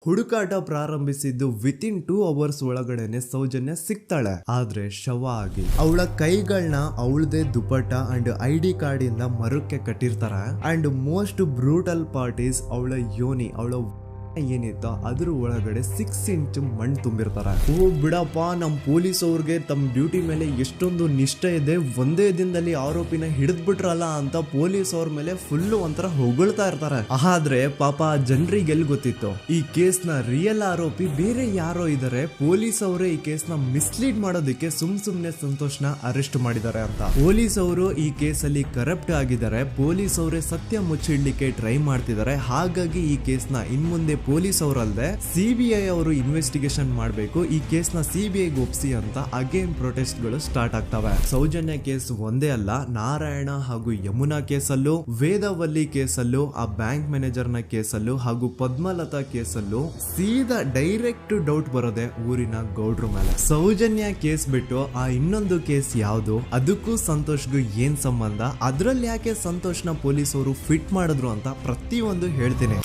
ಹುಡುಕಾಟ ಪ್ರಾರಂಭಿಸಿದ್ದು within 2 hours ಒಳಗಡೆನೆ ಸೌಜನ್ಯ ಸಿಗ್ತಾಳೆ. ಆದ್ರೆ ಶವ ಆಗಿ ಅವಳ ಕೈಗಳನ್ನ ಅವಳದೇ ದುಪಟ್ಟ ಅಂಡ್ ID ಕಾರ್ಡ್ ಇಂದ ಮರಕ್ಕೆ ಕಟ್ಟಿರ್ತಾರೆ. And most brutal part is ಅವಳ ಯೋನಿ, ಅವಳ ಏನಿತ್ತು ಅದ್ರ ಒಳಗಡೆ 6 ಇಂಚ್ ಮಣ್ಣು ತುಂಬಿರ್ತಾರೆ. ಓ ಬಿಡಪ್ಪ, ನಮ್ ಪೊಲೀಸ್ ಅವ್ರಿಗೆ ತಮ್ಮ ಡ್ಯೂಟಿ ಮೇಲೆ ಎಷ್ಟೊಂದು ನಿಷ್ಠೆ ಇದೆ, ಒಂದೇ ದಿನದಲ್ಲಿ ಆರೋಪಿನ ಹಿಡಿದ್ ಬಿಟ್ರಲ್ಲ ಅಂತ ಪೊಲೀಸ್ ಅವ್ರ ಮೇಲೆ ಫುಲ್ ಒಂಥರ ಹೊಗಳ್ತಾ ಇರ್ತಾರೆ. ಆದ್ರೆ ಪಾಪ ಜನರಿಗೆ ಎಲ್ಲಿ ಗೊತ್ತಿತ್ತು ಈ ಕೇಸ್ ನ ರಿಯಲ್ ಆರೋಪಿ ಬೇರೆ ಯಾರೋ ಇದಾರೆ, ಪೊಲೀಸ್ ಅವರೇ ಈ ಕೇಸ್ ನ ಮಿಸ್ಲೀಡ್ ಮಾಡೋದಕ್ಕೆ ಸುಮ್ನೆ ಸಂತೋಷ್ನ ಅರೆಸ್ಟ್ ಮಾಡಿದ್ದಾರೆ ಅಂತ. ಪೊಲೀಸ್ ಅವರು ಈ ಕೇಸ್ ಅಲ್ಲಿ ಕರಪ್ಟ್ ಆಗಿದ್ದಾರೆ, ಪೊಲೀಸ್ ಅವರೇ ಸತ್ಯ ಮುಚ್ಚಿಡ್ಲಿಕ್ಕೆ ಟ್ರೈ ಮಾಡ್ತಿದ್ದಾರೆ. ಹಾಗಾಗಿ ಈ ಕೇಸ್ ನ ಇನ್ಮುಂದೆ ಪೊಲೀಸ್ ಅವರಲ್ಲದೆ CBI ಅವರು ಇನ್ವೆಸ್ಟಿಗೇಷನ್ ಮಾಡಬೇಕು, ಈ ಕೇಸ್ ನ CBI ಒಪ್ಸಿ ಅಂತ ಅಗೇನ್ ಪ್ರೊಟೆಸ್ಟ್ ಗಳು ಸ್ಟಾರ್ಟ್ ಆಗ್ತವೆ. ಸೌಜನ್ಯ ಕೇಸ್ ಒಂದೇ ಅಲ್ಲ, ನಾರಾಯಣ ಹಾಗೂ ಯಮುನಾ ಕೇಸಲ್ಲೂ, ವೇದವಲ್ಲಿ ಕೇಸಲ್ಲೂ, ಆ ಬ್ಯಾಂಕ್ ಮ್ಯಾನೇಜರ್ ನ ಕೇಸಲ್ಲೂ ಹಾಗೂ ಪದ್ಮಲತಾ ಕೇಸಲ್ಲೂ ಸೀದಾ ಡೈರೆಕ್ಟ್ ಡೌಟ್ ಬರೋದೆ ಊರಿನ ಗೌಡ್ರ ಮೇಲೆ. ಸೌಜನ್ಯ ಕೇಸ್ ಬಿಟ್ಟು ಆ ಇನ್ನೊಂದು ಕೇಸ್ ಯಾವುದು, ಅದಕ್ಕೂ ಸಂತೋಷ್ಗೂ ಏನ್ ಸಂಬಂಧ, ಅದ್ರಲ್ಲಿ ಯಾಕೆ ಸಂತೋಷ್ನ ಪೊಲೀಸ್ ಅವರು ಫಿಟ್ ಮಾಡಿದ್ರು ಅಂತ ಪ್ರತಿಯೊಂದು ಹೇಳ್ತೀನಿ.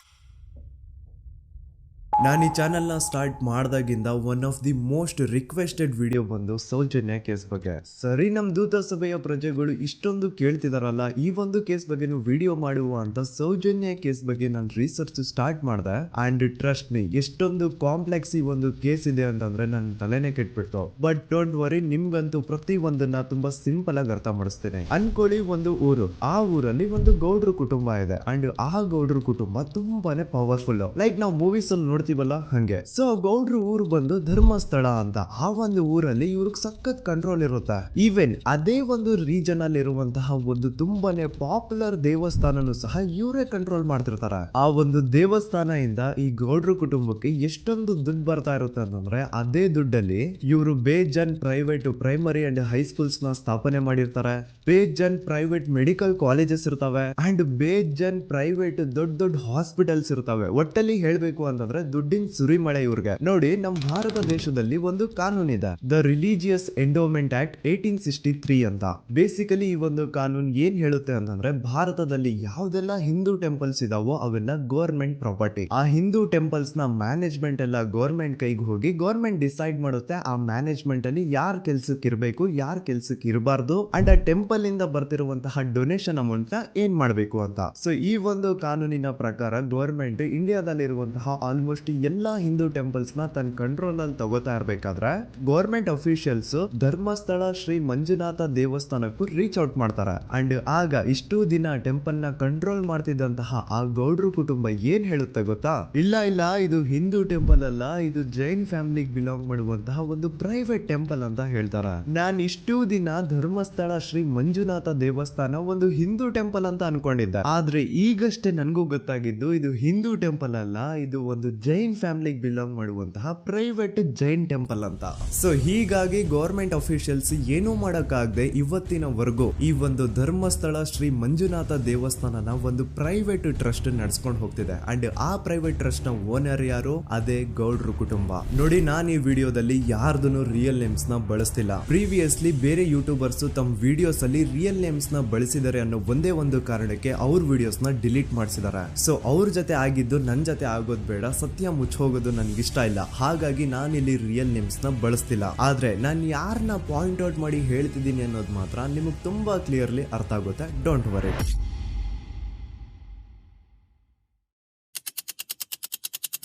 ನಾನು ಈ ಚಾನೆಲ್ ನ ಸ್ಟಾರ್ಟ್ ಮಾಡಿದಾಗಿಂದ one of the most requested video ಬಂದು ಸೌಜನ್ಯ ಕೇಸ್ ಬಗ್ಗೆ. ಸರಿ, ನಮ್ ದೂತ ಸಭೆಯ ಪ್ರಜೆಗಳು ಇಷ್ಟೊಂದು ಕೇಳ್ತಿದಾರಲ್ಲ, ಈ ಒಂದು ಕೇಸ್ ಬಗ್ಗೆ ವಿಡಿಯೋ ಮಾಡುವ ಅಂತ ಸೌಜನ್ಯ ಕೇಸ್ ಬಗ್ಗೆ ನಾನು ರಿಸರ್ಚ್ ಸ್ಟಾರ್ಟ್ ಮಾಡಿದೆ. ಅಂಡ್ ಟ್ರಸ್ಟ್ ಮೀ, ಎಷ್ಟೊಂದು ಕಾಂಪ್ಲೆಕ್ಸ್ ಈ ಒಂದು ಕೇಸ್ ಇದೆ ಅಂತಂದ್ರೆ ನನ್ನ ತಲೆನೇ ಕೆಟ್ಬಿಡ್ತು. ಬಟ್ ಡೋಂಟ್ ವರಿ, ನಿಮ್ಗಂತೂ ಪ್ರತಿ ಒಂದನ್ನ ತುಂಬಾ ಸಿಂಪಲ್ ಆಗಿ ಅರ್ಥ ಮಾಡಿಸ್ತೇನೆ. ಅನ್ಕೊಳ್ಳಿ, ಒಂದು ಊರು, ಆ ಊರಲ್ಲಿ ಒಂದು ಗೌಡ್ರ ಕುಟುಂಬ ಇದೆ. ಅಂಡ್ ಆ ಗೌಡ್ರ ಕುಟುಂಬ ತುಂಬಾನೇ ಪವರ್ಫುಲ್, ಲೈಕ್ ನಾವು ಮೂವೀಸ್ ಅಲ್ಲಿ ನೋಡ್ತೀವಲ್ಲ ಹಂಗೆ. ಸೊ ಗೌಡ್ರು ಊರು ಬಂದು ಧರ್ಮಸ್ಥಳ ಅಂತ. ಆ ಒಂದು ಊರಲ್ಲಿ ಇವ್ರಿಗೆ ಸಖತ್ ಕಂಟ್ರೋಲ್ ಇರುತ್ತೆ. ಈವನ್ ಅದೇ ಒಂದು ರೀಜನ್ ಅಲ್ಲಿ ಇರುವಂತಹ ಒಂದು ತುಂಬಾನೇ ಪಾಪ್ಯುಲರ್ ದೇವಸ್ಥಾನನು ಸಹ ಇವರೇ ಕಂಟ್ರೋಲ್ ಮಾಡ್ತಿರ್ತಾರೆ. ಆ ಒಂದು ದೇವಸ್ಥಾನ ಇಂದ ಈ ಗೌಡ್ರ ಕುಟುಂಬಕ್ಕೆ ಎಷ್ಟೊಂದು ದುಡ್ಡು ಬರ್ತಾ ಇರುತ್ತೆ ಅಂತಂದ್ರೆ, ಅದೇ ದುಡ್ಡಲ್ಲಿ ಇವರು ಬೇಜನ್ ಪ್ರೈವೇಟ್ ಪ್ರೈಮರಿ ಅಂಡ್ ಹೈಸ್ಕೂಲ್ಸ್ ನ ಸ್ಥಾಪನೆ ಮಾಡಿರ್ತಾರೆ, ಬೇಜನ್ ಪ್ರೈವೇಟ್ ಮೆಡಿಕಲ್ ಕಾಲೇಜಸ್ ಇರ್ತವೆ, ಅಂಡ್ ಬೇಜನ್ ಪ್ರೈವೇಟ್ ದೊಡ್ಡ ಹಾಸ್ಪಿಟಲ್ಸ್ ಇರ್ತವೆ. ಒಟ್ಟಲ್ಲಿ ಹೇಳ್ಬೇಕು ಅಂತಂದ್ರೆ ದುಡ್ಡಿನ ಸುರಿಮಳೆ ಇವ್ರಿಗೆ. ನೋಡಿ, ನಮ್ಮ ಭಾರತ ದೇಶದಲ್ಲಿ ಒಂದು ಕಾನೂನಿದೆ, ದ ರಿಲಿಜಿಯಸ್ ಎಂಡೋಮೆಂಟ್ ಆಕ್ಟ್ 1863 ಅಂತ. ಬೇಸಿಕಲಿ ಈ ಒಂದು ಕಾನೂನು ಏನ್ ಹೇಳುತ್ತೆ ಅಂತಂದ್ರೆ, ಭಾರತದಲ್ಲಿ ಯಾವ್ದೆಲ್ಲ ಹಿಂದೂ ಟೆಂಪಲ್ಸ್ ಇದಾವೋ ಅವೆಲ್ಲ ಗವರ್ಮೆಂಟ್ ಪ್ರಾಪರ್ಟಿ. ಆ ಹಿಂದೂ ಟೆಂಪಲ್ಸ್ ನ ಮ್ಯಾನೇಜ್ಮೆಂಟ್ ಎಲ್ಲ ಗವರ್ಮೆಂಟ್ ಕೈಗೆ ಹೋಗಿ ಗವರ್ಮೆಂಟ್ ಡಿಸೈಡ್ ಮಾಡುತ್ತೆ ಆ ಮ್ಯಾನೇಜ್ಮೆಂಟ್ ಅಲ್ಲಿ ಯಾರ್ ಕೆಲ್ಸಕ್ಕೆ ಇರಬೇಕು, ಯಾರ್ ಕೆಲ್ಸಕ್ಕೆ ಇರಬಾರ್ದು, ಅಂಡ್ ಆ ಟೆಂಪಲ್ ಇಂದ ಬರ್ತಿರುವಂತಹ ಡೊನೇಷನ್ ಅಮೌಂಟ್ ನ ಏನ್ ಮಾಡ್ಬೇಕು ಅಂತ. ಸೊ ಈ ಒಂದು ಕಾನೂನಿನ ಪ್ರಕಾರ ಗವರ್ಮೆಂಟ್ ಇಂಡಿಯಾದಲ್ಲಿ ಇರುವಂತಹ ಆಲ್ಮೋಸ್ಟ್ ಎಲ್ಲಾ ಹಿಂದೂ ಟೆಂಪಲ್ಸ್ ನ ತನ್ನ ಕಂಟ್ರೋಲ್ ಅಲ್ಲಿ ತಗೋತಾ ಇರ್ಬೇಕಾದ್ರೆ ಗವರ್ಮೆಂಟ್ ಅಫಿಷಿಯಲ್ಸ್ ಧರ್ಮಸ್ಥಳ ಶ್ರೀ ಮಂಜುನಾಥ ದೇವಸ್ಥಾನಕ್ಕೂ ರೀಚ್ ಔಟ್ ಮಾಡ್ತಾರೆ. ಅಂಡ್ ಆಗ ಇಷ್ಟು ದಿನ ಟೆಂಪಲ್ ನ ಕಂಟ್ರೋಲ್ ಮಾಡ್ತಿದ್ದಂತಹ ಆ ಗೌಡ್ರ ಕುಟುಂಬ ಏನ್ ಹೇಳುತ್ತೆ ಗೊತ್ತಾ, ಇಲ್ಲ ಇದು ಹಿಂದೂ ಟೆಂಪಲ್ ಅಲ್ಲ, ಇದು ಜೈನ್ ಫ್ಯಾಮಿಲಿಗೆ ಬಿಲಾಂಗ್ ಮಾಡುವಂತಹ ಒಂದು ಪ್ರೈವೇಟ್ ಟೆಂಪಲ್ ಅಂತ ಹೇಳ್ತಾರೆ. ನಾನು ಇಷ್ಟು ದಿನ ಧರ್ಮಸ್ಥಳ ಶ್ರೀ ಮಂಜುನಾಥ ದೇವಸ್ಥಾನ ಒಂದು ಹಿಂದೂ ಟೆಂಪಲ್ ಅಂತ ಅನ್ಕೊಂಡಿದ್ದೆ, ಆದ್ರೆ ಈಗಷ್ಟೇ ನನಗೂ ಗೊತ್ತಾಗಿದ್ದು ಇದು ಹಿಂದೂ ಟೆಂಪಲ್ ಅಲ್ಲ, ಇದು ಒಂದು ಜೈನ್ ಫ್ಯಾಮಿಲಿಗೆ ಬಿಲಾಂಗ್ ಮಾಡುವಂತಹ ಪ್ರೈವೇಟ್ ಜೈನ್ ಟೆಂಪಲ್ ಅಂತ. ಸೊ ಹೀಗಾಗಿ ಗವರ್ಮೆಂಟ್ ಅಫಿಷಿಯಲ್ಸ್ ಏನೂ ಮಾಡಕ್ಕಾಗದೆ ಇವತ್ತಿನವರೆಗೂ ಈ ಒಂದು ಧರ್ಮಸ್ಥಳ ಶ್ರೀ ಮಂಜುನಾಥ ದೇವಸ್ಥಾನನ ಒಂದು ಪ್ರೈವೇಟ್ ಟ್ರಸ್ಟ್ ನಡೆಸ್ಕೊಂಡು ಹೋಗ್ತಿದೆ. ಅಂಡ್ ಆ ಪ್ರೈವೇಟ್ ಟ್ರಸ್ಟ್ ನ ಓನರ್ ಯಾರು, ಅದೇ ಗೌಡ್ರ ಕುಟುಂಬ. ನೋಡಿ, ನಾನು ಈ ವಿಡಿಯೋದಲ್ಲಿ ಯಾರ್ದನ್ನು ರಿಯಲ್ ನೇಮ್ಸ್ ನ ಬಳಸ್ತಿಲ್ಲ. ಪ್ರೀವಿಯಸ್ಲಿ ಬೇರೆ ಯೂಟ್ಯೂಬರ್ಸ್ ತಮ್ಮ ವಿಡಿಯೋಸ್ ಅಲ್ಲಿ ರಿಯಲ್ ನೇಮ್ಸ್ ನ ಬಳಸಿದ್ದಾರೆ ಅನ್ನೋ ಒಂದೇ ಒಂದು ಕಾರಣಕ್ಕೆ ಅವ್ರ ವಿಡಿಯೋಸ್ ನ ಡಿಲೀಟ್ ಮಾಡಿಸಿದ್ದಾರೆ. ಸೊ ಅವ್ರ ಜೊತೆ ಆಗಿದ್ದು ನನ್ನ ಜೊತೆ ಆಗೋದು ಬೇಡ, ಸತ್ಯ ಮುಚ್ಚೋಗೋದು ನನ್ಗೆ ಇಷ್ಟ ಇಲ್ಲ. ಹಾಗಾಗಿ ನಾನಿಲ್ಲಿ ರಿಯಲ್ ನೇಮ್ಸ್ ನ ಬಳಸ್ತಿಲ್ಲ. ಆದ್ರೆ ನಾನು ಯಾರನ್ನ ಪಾಯಿಂಟ್ ಔಟ್ ಮಾಡಿ ಹೇಳ್ತಿದ್ದೀನಿ ಅನ್ನೋದು ಮಾತ್ರ ನಿಮಗೆ ತುಂಬಾ ಕ್ಲಿಯರ್ಲಿ ಅರ್ಥ ಆಗುತ್ತೆ. Don't worry.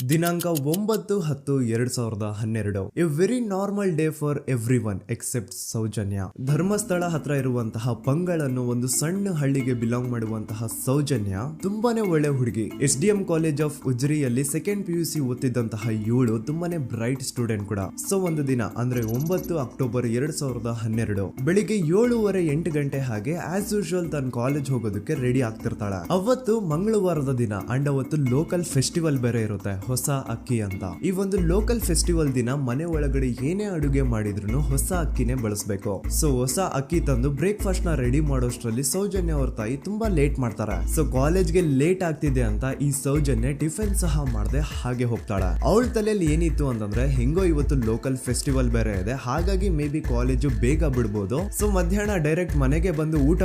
ದಿನಾಂಕ 9/10/2012. A very normal day for everyone except Soujanya. Dharmasthala ಹತ್ರ ಇರುವಂತಹ ಪಂಗಳ್ ಅನ್ನೋ ಒಂದು ಸಣ್ಣ ಹಳ್ಳಿಗೆ ಬಿಲಾಂಗ್ ಮಾಡುವಂತಹ ಸೌಜನ್ಯ ತುಂಬಾನೇ ಒಳ್ಳೆ ಹುಡುಗಿ. SDM ಕಾಲೇಜ್ ಆಫ್ ಉಜ್ರಿಯಲ್ಲಿ 2nd PUC ಓದ್ತಿದ್ದಂತಹ ಇವಳು ತುಂಬಾನೇ ಬ್ರೈಟ್ ಸ್ಟೂಡೆಂಟ್ ಕೂಡ. ಸೊ ಒಂದು ದಿನ ಅಂದ್ರೆ 9 ಅಕ್ಟೋಬರ್ 2012 ಬೆಳಿಗ್ಗೆ 7:30-8 ಗಂಟೆ ಹಾಗೆ ಆಸ್ ಯೂಶುವಲ್ ತನ್ನ ಕಾಲೇಜ್ ಹೋಗೋದಕ್ಕೆ ರೆಡಿ ಆಗ್ತಿರ್ತಾಳೆ. ಅವತ್ತು ಮಂಗಳವಾರದ ದಿನ ಅಂಡ್ ಅವತ್ತು ಲೋಕಲ್ ಫೆಸ್ಟಿವಲ್ ಬೇರೆ ಇರುತ್ತೆ, ಹೊಸ ಅಕ್ಕಿ ಅಂತ. ಈ ಒಂದು ಲೋಕಲ್ ಫೆಸ್ಟಿವಲ್ ದಿನ ಮನೆ ಒಳಗಡೆ ಏನೇ ಅಡುಗೆ ಮಾಡಿದ್ರು ಹೊಸ ಅಕ್ಕಿನೇ ಬಳಸಬೇಕು. ಸೊ ಹೊಸ ಅಕ್ಕಿ ತಂದು ಬ್ರೇಕ್ಫಾಸ್ಟ್ ನ ರೆಡಿ ಮಾಡೋಷ್ಟ್ರಲ್ಲಿ ಸೌಜನ್ಯ ಅವ್ರ ತಾಯಿ ತುಂಬಾ ಲೇಟ್ ಮಾಡ್ತಾರೆ. ಸೊ ಕಾಲೇಜ್ಗೆ ಲೇಟ್ ಆಗ್ತಿದೆ ಅಂತ ಈ ಸೌಜನ್ಯ ಟಿಫಿನ್ ಸಹ ಮಾಡದೆ ಹಾಗೆ ಹೋಗ್ತಾಳೆ. ಅವಳ ತಲೆಯಲ್ಲಿ ಏನಿತ್ತು ಅಂತಂದ್ರೆ, ಹೆಂಗೋ ಇವತ್ತು ಲೋಕಲ್ ಫೆಸ್ಟಿವಲ್ ಬೇರೆ ಇದೆ, ಹಾಗಾಗಿ ಮೇ ಬಿ ಕಾಲೇಜು ಬೇಗ ಬಿಡ್ಬೋದು, ಸೊ ಮಧ್ಯಾಹ್ನ ಡೈರೆಕ್ಟ್ ಮನೆಗೆ ಬಂದು ಊಟ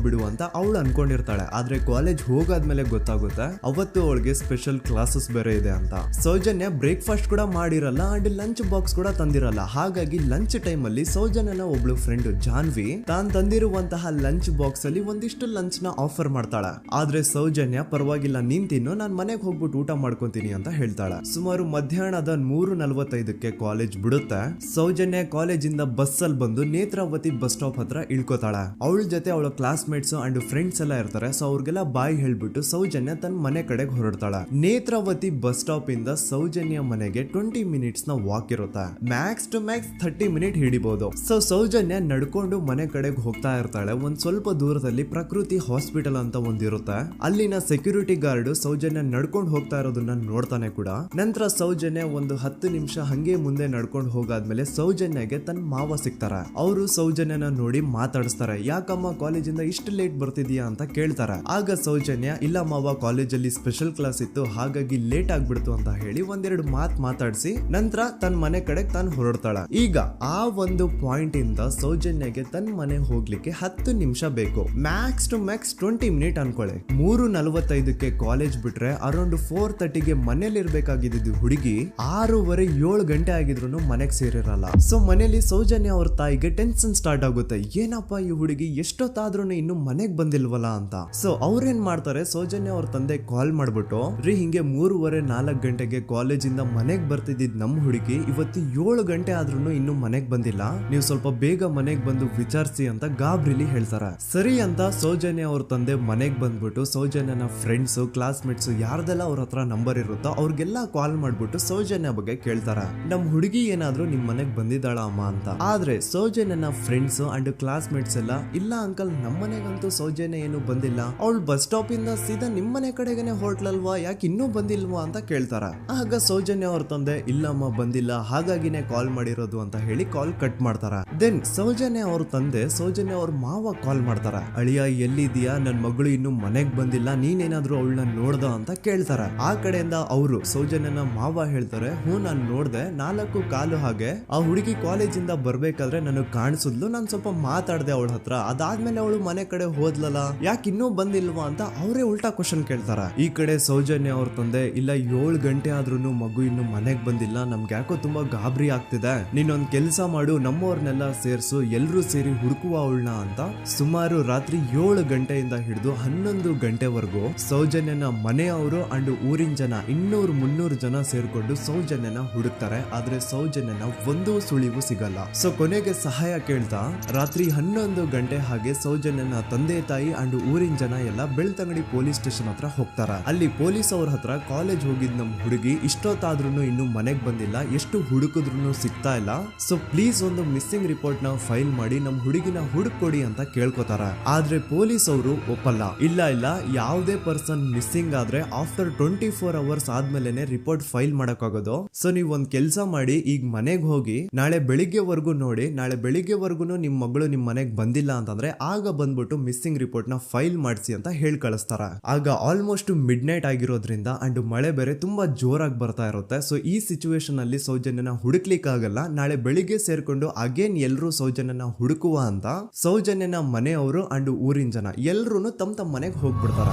ಬಿಡು ಅಂತ ಅವಳು ಅನ್ಕೊಂಡಿರ್ತಾಳೆ. ಆದ್ರೆ ಕಾಲೇಜ್ ಹೋಗಾದ್ಮೇಲೆ ಗೊತ್ತಾಗುತ್ತೆ ಅವತ್ತು ಅವಳಿಗೆ ಸ್ಪೆಷಲ್ ಕ್ಲಾಸಸ್ ಬೇರೆ ಇದೆ ಅಂತ. ಸೌಜನ್ಯ ಬ್ರೇಕ್ಫಾಸ್ಟ್ ಕೂಡ ಮಾಡಿರಲ್ಲ ಅಂಡ್ ಲಂಚ್ ಬಾಕ್ಸ್ ಕೂಡ ತಂದಿರಲ್ಲ. ಹಾಗಾಗಿ ಲಂಚ್ ಟೈಮ್ ಅಲ್ಲಿ ಸೌಜನ್ಯನ ಒಬ್ಳು ಫ್ರೆಂಡ್ ಜಾನ್ವಿ ತಾನ್ ತಂದಿರುವಂತಹ ಲಂಚ್ ಬಾಕ್ಸ್ ಅಲ್ಲಿ ಒಂದಿಷ್ಟು ಲಂಚ್ ನ ಆಫರ್ ಮಾಡ್ತಾಳ. ಆದ್ರೆ ಸೌಜನ್ಯ ಪರವಾಗಿಲ್ಲ ನೀನ್ ತಿನ್ನು, ನಾನ್ ಮನೆಗೆ ಹೋಗ್ಬಿಟ್ಟು ಊಟ ಮಾಡ್ಕೊಂತೀನಿ ಅಂತ ಹೇಳ್ತಾಳ. ಸುಮಾರು ಮಧ್ಯಾಹ್ನದ 3:45ಕ್ಕೆ ಕಾಲೇಜ್ ಬಿಡುತ್ತೆ. ಸೌಜನ್ಯ ಕಾಲೇಜ್ ಇಂದ ಬಸ್ ಅಲ್ಲಿ ಬಂದು ನೇತ್ರಾವತಿ ಬಸ್ ಸ್ಟಾಪ್ ಹತ್ರ ಇಳ್ಕೋತಾಳ. ಅವಳ ಜೊತೆ ಅವಳ ಕ್ಲಾಸ್ ಮೇಟ್ಸ್ ಅಂಡ್ ಫ್ರೆಂಡ್ಸ್ ಎಲ್ಲ ಇರ್ತಾರೆ. ಸೊ ಅವ್ರಿಗೆಲ್ಲ ಬಾಯ್ ಹೇಳ್ಬಿಟ್ಟು ಸೌಜನ್ಯ ತನ್ನ ಮನೆ ಕಡೆಗೆ ಹೊರಡ್ತಾಳ. ನೇತ್ರಾವತಿ ಬಸ್ ಸ್ಟಾಪ್ ಇಂದ ಸೌಜನ್ಯ ಮನೆಗೆ 20 ಮಿನಿಟ್ಸ್ ನ ವಾಕ್ ಇರುತ್ತೆ. ಮ್ಯಾಕ್ಸ್ ಟು ಮ್ಯಾಕ್ಸ್ 30 ಮಿನಿಟ್ ಹಿಡಿಬಹುದು. ಸೊ ಸೌಜನ್ಯ ನಡ್ಕೊಂಡು ಮನೆ ಕಡೆಗೆ ಹೋಗ್ತಾ ಇರ್ತಾಳೆ. ಒಂದ್ ಸ್ವಲ್ಪ ದೂರದಲ್ಲಿ ಪ್ರಕೃತಿ ಹಾಸ್ಪಿಟಲ್ ಅಂತ ಒಂದಿರುತ್ತೆ. ಅಲ್ಲಿನ ಸೆಕ್ಯೂರಿಟಿ ಗಾರ್ಡ್ ಸೌಜನ್ಯ ನಡ್ಕೊಂಡು ಹೋಗ್ತಾ ಇರೋದನ್ನ ನೋಡ್ತಾನೆ ಕೂಡ. ನಂತರ ಸೌಜನ್ಯ ಒಂದು 10 ನಿಮಿಷ ಹಂಗೆ ಮುಂದೆ ನಡ್ಕೊಂಡು ಹೋಗಾದ್ಮೇಲೆ ಸೌಜನ್ಯಗೆ ತನ್ನ ಮಾವ ಸಿಗ್ತಾರ. ಅವರು ಸೌಜನ್ಯನ ನೋಡಿ ಮಾತಾಡಿಸ್ತಾರೆ. ಯಾಕಮ್ಮ ಕಾಲೇಜಿಂದ ಇಷ್ಟು ಲೇಟ್ ಬರ್ತಿದೀಯಾ ಅಂತ ಕೇಳ್ತಾರೆ. ಆಗ ಸೌಜನ್ಯ ಇಲ್ಲ ಮಾವ, ಕಾಲೇಜಲ್ಲಿ ಸ್ಪೆಷಲ್ ಕ್ಲಾಸ್ ಇತ್ತು, ಹಾಗಾಗಿ ಲೇಟ್ ಆಗ್ಬಿಡ್ತು ಅಂತ ಹೇಳಿ ಒಂದೆರಡು ಮಾತಾಡಿಸಿ ನಂತರ ತನ್ನ ಮನೆ ಕಡೆಗೆ ತಾನು ಹೊರಡ್ತಾಳ. ಈಗ ಆ ಒಂದು ಪಾಯಿಂಟ್ ಇಂದ ಸೌಜನ್ಯಗೆ ತನ್ನ ಮನೆ ಹೋಗ್ಲಿಕ್ಕೆ 10 ನಿಮಿಷ ಬೇಕು. ಮ್ಯಾಕ್ಸ್ ಟು ಮ್ಯಾಕ್ಸ್ 20 ಮಿನಿಟ್ ಅನ್ಕೊಳ್ಳಿ. 3:45ಕ್ಕೆ ಕಾಲೇಜ್ ಬಿಟ್ರೆ ಅರೌಂಡ್ 4:30ಗೆ ಮನೇಲಿ ಇರ್ಬೇಕಾಗಿದ್ದು ಹುಡುಗಿ 6:30-7 ಗಂಟೆ ಆಗಿದ್ರು ಮನೆಗೆ ಸೇರಿರಲ್ಲ. ಸೊ ಮನೇಲಿ ಸೌಜನ್ಯ ಅವ್ರ ತಾಯಿಗೆ ಟೆನ್ಷನ್ ಸ್ಟಾರ್ಟ್ ಆಗುತ್ತೆ. ಏನಪ್ಪ ಈ ಹುಡುಗಿ ಎಷ್ಟೊತ್ತಾದ್ರೂ ಇನ್ನು ಮನೆಗ್ ಬಂದಿಲ್ವಲ್ಲ ಅಂತ. ಸೊ ಅವ್ರೇನ್ ಮಾಡ್ತಾರೆ, ಸೌಜನ್ಯ ಅವ್ರ ತಂದೆ ಕಾಲ್ ಮಾಡ್ಬಿಟ್ಟು ರೀ ಹಿಂಗೆ 3:30-4 ಗಂಟೆಗೆ ಕಾಲೇಜಿಂದ ಮನೆಗ್ ಬರ್ತಿದ್ದಿದ್ ನಮ್ ಹುಡುಗಿ ಇವತ್ತು 7 ಗಂಟೆ ಆದ್ರೂ ಇನ್ನು ಮನೆಗ್ ಬಂದಿಲ್ಲ, ನೀವು ಸ್ವಲ್ಪ ಬೇಗ ಮನೆಗ್ ಬಂದು ವಿಚಾರಿಸಿ ಅಂತ ಗಾಬ್ರಿಲಿ ಹೇಳ್ತಾರ. ಸರಿ ಅಂತ ಸೌಜನ್ಯ ಅವ್ರ ತಂದೆ ಮನೆಗ್ ಬಂದ್ಬಿಟ್ಟು ಸೌಜನ್ಯನ ಫ್ರೆಂಡ್ಸ್ ಕ್ಲಾಸ್ ಮೇಟ್ಸ್ ಯಾರ್ದೆಲ್ಲ ಅವ್ರ ಹತ್ರ ನಂಬರ್ ಇರುತ್ತೋ ಅವ್ರಿಗೆಲ್ಲ ಕಾಲ್ ಮಾಡ್ಬಿಟ್ಟು ಸೌಜನ್ಯ ಬಗ್ಗೆ ಕೇಳ್ತಾರ. ನಮ್ ಹುಡುಗಿ ಏನಾದ್ರೂ ನಿಮ್ ಮನೆಗ್ ಬಂದಿದ್ದಾಳ ಅಮ್ಮ ಅಂತ. ಆದ್ರೆ ಸೌಜನ್ಯನ ಫ್ರೆಂಡ್ಸ್ ಅಂಡ್ ಕ್ಲಾಸ್ ಮೇಟ್ಸ್ ಎಲ್ಲ ಇಲ್ಲ ಅಂಕಲ್, ನಮ್ ಮನೆಗಂತೂ ಸೌಜನ್ಯ ಏನು ಬಂದಿಲ್ಲ, ಅವಳು ಬಸ್ ಸ್ಟಾಪ್ ಇಂದ ಸೀದಾ ನಿಮ್ ಮನೆ ಕಡೆಗೇನೆ ಹೊರಟ್ಲಲ್ವಾ, ಯಾಕೆ ಇನ್ನೂ ಬಂದಿಲ್ವಾ ಅಂತ ಕೇಳ್ತಾರ. ಆಗ ಸೌಜನ್ಯ ಅವ್ರ ತಂದೆ ಇಲ್ಲಮ್ಮ ಬಂದಿಲ್ಲ, ಹಾಗಾಗಿನೇ ಕಾಲ್ ಮಾಡಿರೋದು ಅಂತ ಹೇಳಿ ಕಾಲ್ ಕಟ್ ಮಾಡ್ತಾರ. ದೆನ್ ಸೌಜನ್ಯ ಅವ್ರ ತಂದೆ ಸೌಜನ್ಯ ಅವ್ರ ಮಾವ ಕಾಲ್ ಮಾಡ್ತಾರ. ಅಳಿಯ ಎಲ್ಲಿದ್ಯಾ, ನನ್ ಮಗಳು ಇನ್ನು ಮನೆಗ್ ಬಂದಿಲ್ಲ, ನೀನೇನಾದ್ರೂ ಅವಳನ್ನ ನೋಡ್ದ ಅಂತ ಕೇಳ್ತಾರ. ಆ ಕಡೆಯಿಂದ ಅವರು ಸೌಜನ್ಯನ ಮಾವ ಹೇಳ್ತಾರೆ, ಹ್ಞೂ ನಾನ್ ನೋಡ್ದೆ, 4:15 ಹಾಗೆ ಆ ಹುಡುಗಿ ಕಾಲೇಜಿಂದ ಬರ್ಬೇಕಾದ್ರೆ ನನಗ್ ಕಾಣಿಸಿದ್ಲು, ನಾನ್ ಸ್ವಲ್ಪ ಮಾತಾಡ್ದೆ ಅವಳ ಹತ್ರ, ಅದಾದ್ಮೇಲೆ ಅವಳು ಮನೆ ಕಡೆ ಹೋದ್ಲಲ್ಲ, ಯಾಕೆ ಇನ್ನೂ ಬಂದಿಲ್ವಾ ಅಂತ ಅವರೇ ಉಲ್ಟಾ ಕ್ವಶನ್ ಕೇಳ್ತಾರ. ಈ ಕಡೆ ಸೌಜನ್ಯ ಅವ್ರ ತಂದೆ ಇಲ್ಲ 7 ಗಂಟೆ ಆದ್ರೂ ಮಗು ಇನ್ನು ಮನೆಗ್ ಬಂದಿಲ್ಲ, ನಮ್ಗೆ ಯಾಕೋ ತುಂಬಾ ಗಾಬರಿ ಆಗ್ತಿದೆ, ನೀನೊಂದ್ ಕೆಲ್ಸ ಮಾಡು, ನಮ್ಮವ್ರನ್ನೆಲ್ಲ ಸೇರ್ಸು, ಎಲ್ರೂ ಸೇರಿ ಹುಡುಕುವ ಅವಳನ್ನ ಅಂತ ಸುಮಾರು ರಾತ್ರಿ 7 ಗಂಟೆಯಿಂದ ಹಿಡಿದು 11 ಗಂಟೆವರೆಗೂ ಸೌಜನ್ಯನ ಮನೆಯವರು ಅಂಡ್ ಊರಿನ ಜನ 200-300 ಜನ ಸೇರ್ಕೊಂಡು ಸೌಜನ್ಯನ ಹುಡುಕ್ತಾರೆ. ಆದ್ರೆ ಸೌಜನ್ಯನ ಒಂದು ಸುಳಿವು ಸಿಗಲ್ಲ. ಸೊ ಕೊನೆಗೆ ಸಹಾಯ ಕೇಳ್ತಾ ರಾತ್ರಿ 11 ಗಂಟೆ ಹಾಗೆ ಸೌಜನ್ಯನ ತಂದೆ ತಾಯಿ ಅಂಡ್ ಊರಿನ ಜನ ಎಲ್ಲ ಬೆಳ್ತಂಗಡಿ ಪೊಲೀಸ್ ಸ್ಟೇಷನ್ ಹತ್ರ ಹೋಗ್ತಾರ. ಅಲ್ಲಿ ಪೊಲೀಸ್ ಅವ್ರ ಹತ್ರ ಕಾಲೇಜ್ ಹೋಗಿದ್ ನಮ್ ಹುಡುಗಿ ಇಷ್ಟೊತ್ತಾದ್ರೂ ಇನ್ನು ಮನೆಗ್ ಬಂದಿಲ್ಲ, ಎಷ್ಟು ಹುಡುಕಿದ್ರು ಸಿಗ್ತಾ ಇಲ್ಲ, ಸೊ ಪ್ಲೀಸ್ ಒಂದು ಮಿಸ್ಸಿಂಗ್ ರಿಪೋರ್ಟ್ ನ ಫೈಲ್ ಮಾಡಿ ನಮ್ ಹುಡುಗಿನ ಹುಡುಕೊಡಿ ಅಂತ ಕೇಳ್ಕೊತಾರ. ಆದ್ರೆ ಪೊಲೀಸ್ ಅವರು ಒಪ್ಪಲ್ಲ. ಇಲ್ಲ ಯಾವುದೇ ಪರ್ಸನ್ ಮಿಸ್ಸಿಂಗ್ ಆದ್ರೆ ಆಫ್ಟರ್ 24 ಅವರ್ಸ್ ಆದ್ಮೇಲೆನೆ ರಿಪೋರ್ಟ್ ಫೈಲ್ ಮಾಡಕ್ಕಾಗೋದು. ಸೊ ನೀವ್ ಒಂದ್ ಕೆಲ್ಸ ಮಾಡಿ, ಈಗ ಮನೆಗ್ ಹೋಗಿ ನಾಳೆ ಬೆಳಿಗ್ಗೆವರೆಗೂ ನೋಡಿ, ನಾಳೆ ಬೆಳಿಗ್ಗೆವರೆಗೂ ನಿಮ್ ಮಗಳು ನಿಮ್ ಮನೆಗ್ ಬಂದಿಲ್ಲ ಅಂತಂದ್ರೆ ಆಗ ಬಂದ್ಬಿಟ್ಟು ಮಿಸ್ಸಿಂಗ್ ರಿಪೋರ್ಟ್ ನ ಫೈಲ್ ಮಾಡಿಸಿ ಅಂತ ಹೇಳಿ ಕಳಿಸ್ತಾರ. ಆಗ ಆಲ್ಮೋಸ್ಟ್ ಮಿಡ್ ನೈಟ್ ಆಗಿರೋದ್ರಿಂದ ಅಂಡ್ ಮಳೆ ಬೇರೆ ತುಂಬಾ ಜೋರಾಗಿ ಬರ್ತಾ ಇರುತ್ತೆ. ಸೊ ಈ ಸಿಚುವೇಶನ್ ಅಲ್ಲಿ ಸೌಜನ್ಯನ ಹುಡುಕ್ಲಿಕ್ಕೆ ಆಗಲ್ಲ. ನಾಳೆ ಬೆಳಿಗ್ಗೆ ಸೇರ್ಕೊಂಡು ಅಗೇನ್ ಎಲ್ರು ಸೌಜನ್ಯನ ಹುಡುಕುವ ಅಂತ ಸೌಜನ್ಯನ ಮನೆಯವರು ಅಂಡ್ ಊರಿನ ಜನ ಎಲ್ರು ತಮ್ಮ ಮನೆಗೆ ಹೋಗ್ಬಿಡ್ತಾರ.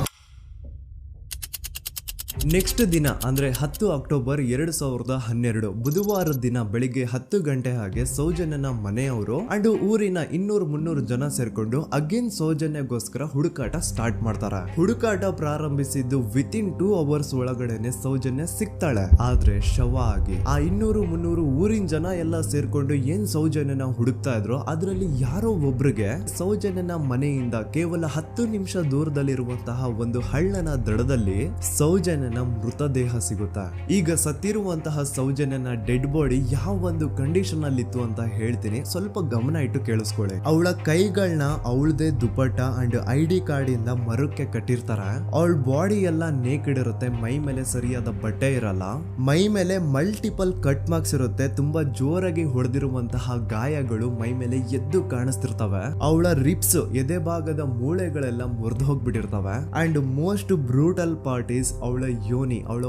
ನೆಕ್ಸ್ಟ್ ದಿನ ಅಂದ್ರೆ 10 ಅಕ್ಟೋಬರ್ 2012 ಬುಧವಾರದ ದಿನ ಬೆಳಿಗ್ಗೆ 10 ಗಂಟೆ ಹಾಗೆ ಸೌಜನ್ಯನ ಮನೆಯವರು ಅಂಡ್ ಊರಿನ 200-300 ಜನ ಸೇರ್ಕೊಂಡು ಅಗೇನ್ ಸೌಜನ್ಯಗೋಸ್ಕರ ಹುಡುಕಾಟ ಸ್ಟಾರ್ಟ್ ಮಾಡ್ತಾರ. ಹುಡುಕಾಟ ಪ್ರಾರಂಭಿಸಿದ್ದು ವಿತಿನ್ 2 ಅವರ್ಸ್ ಒಳಗಡೆನೆ ಸೌಜನ್ಯ ಸಿಗ್ತಾಳೆ. ಆದ್ರೆ ಶವ ಆಗಿ ಆ 200-300 ಊರಿನ ಜನ ಎಲ್ಲ ಸೇರ್ಕೊಂಡು ಏನ್ ಸೌಜನ್ಯನ ಹುಡುಕ್ತಾ ಇದ್ರು, ಅದ್ರಲ್ಲಿ ಯಾರೋ ಒಬ್ರಿಗೆ ಸೌಜನ್ಯನ ಮನೆಯಿಂದ ಕೇವಲ 10 ನಿಮಿಷ ದೂರದಲ್ಲಿರುವಂತಹ ಒಂದು ಹಳ್ಳನ ದಡದಲ್ಲಿ ಸೌಜನ್ಯ ಮೃತದೇಹ ಸಿಗುತ್ತಾ. ಈಗ ಸತ್ತಿರುವಂತಹ ಸೌಜನ್ಯನ ಡೆಡ್ ಬಾಡಿ ಯಾವ ಒಂದು ಕಂಡೀಷನ್ ಅಲ್ಲಿ ಇತ್ತು ಅಂತ ಹೇಳ್ತೀನಿ, ಸ್ವಲ್ಪ ಗಮನ ಇಟ್ಟು ಕೇಳಿಸ್ಕೊಳ್ಳಿ. ಅವಳ ಕೈಗಳನ್ನ ಅವಳದೇ ದುಪಟ್ಟ ಅಂಡ್ ID ಕಾರ್ಡ್ ಇಂದ ಮರಕ್ಕೆ ಕಟ್ಟಿರ್ತಾರ. ಅವಳ ಬಾಡಿ ಎಲ್ಲ ನೇಕೆಡ್ ಇರುತ್ತೆ, ಮೈ ಮೇಲೆ ಸರಿಯಾದ ಬಟ್ಟೆ ಇರಲ್ಲ, ಮೈ ಮೇಲೆ ಮಲ್ಟಿಪಲ್ ಕಟ್ ಮಾರ್ಕ್ಸ್ ಇರುತ್ತೆ, ತುಂಬಾ ಜೋರಾಗಿ ಹೊಡೆದಿರುವಂತಹ ಗಾಯಗಳು ಮೈ ಮೇಲೆ ಎದ್ದು ಕಾಣಿಸ್ತಿರ್ತವೆ. ಅವಳ ರಿಪ್ಸ್ ಎದೆ ಭಾಗದ ಮೂಳೆಗಳೆಲ್ಲ ಮುರಿದು ಹೋಗ್ಬಿಟ್ಟಿರ್ತವೆ. And most brutal part is ಅವಳ ಯೋನಿ, ಅವಳ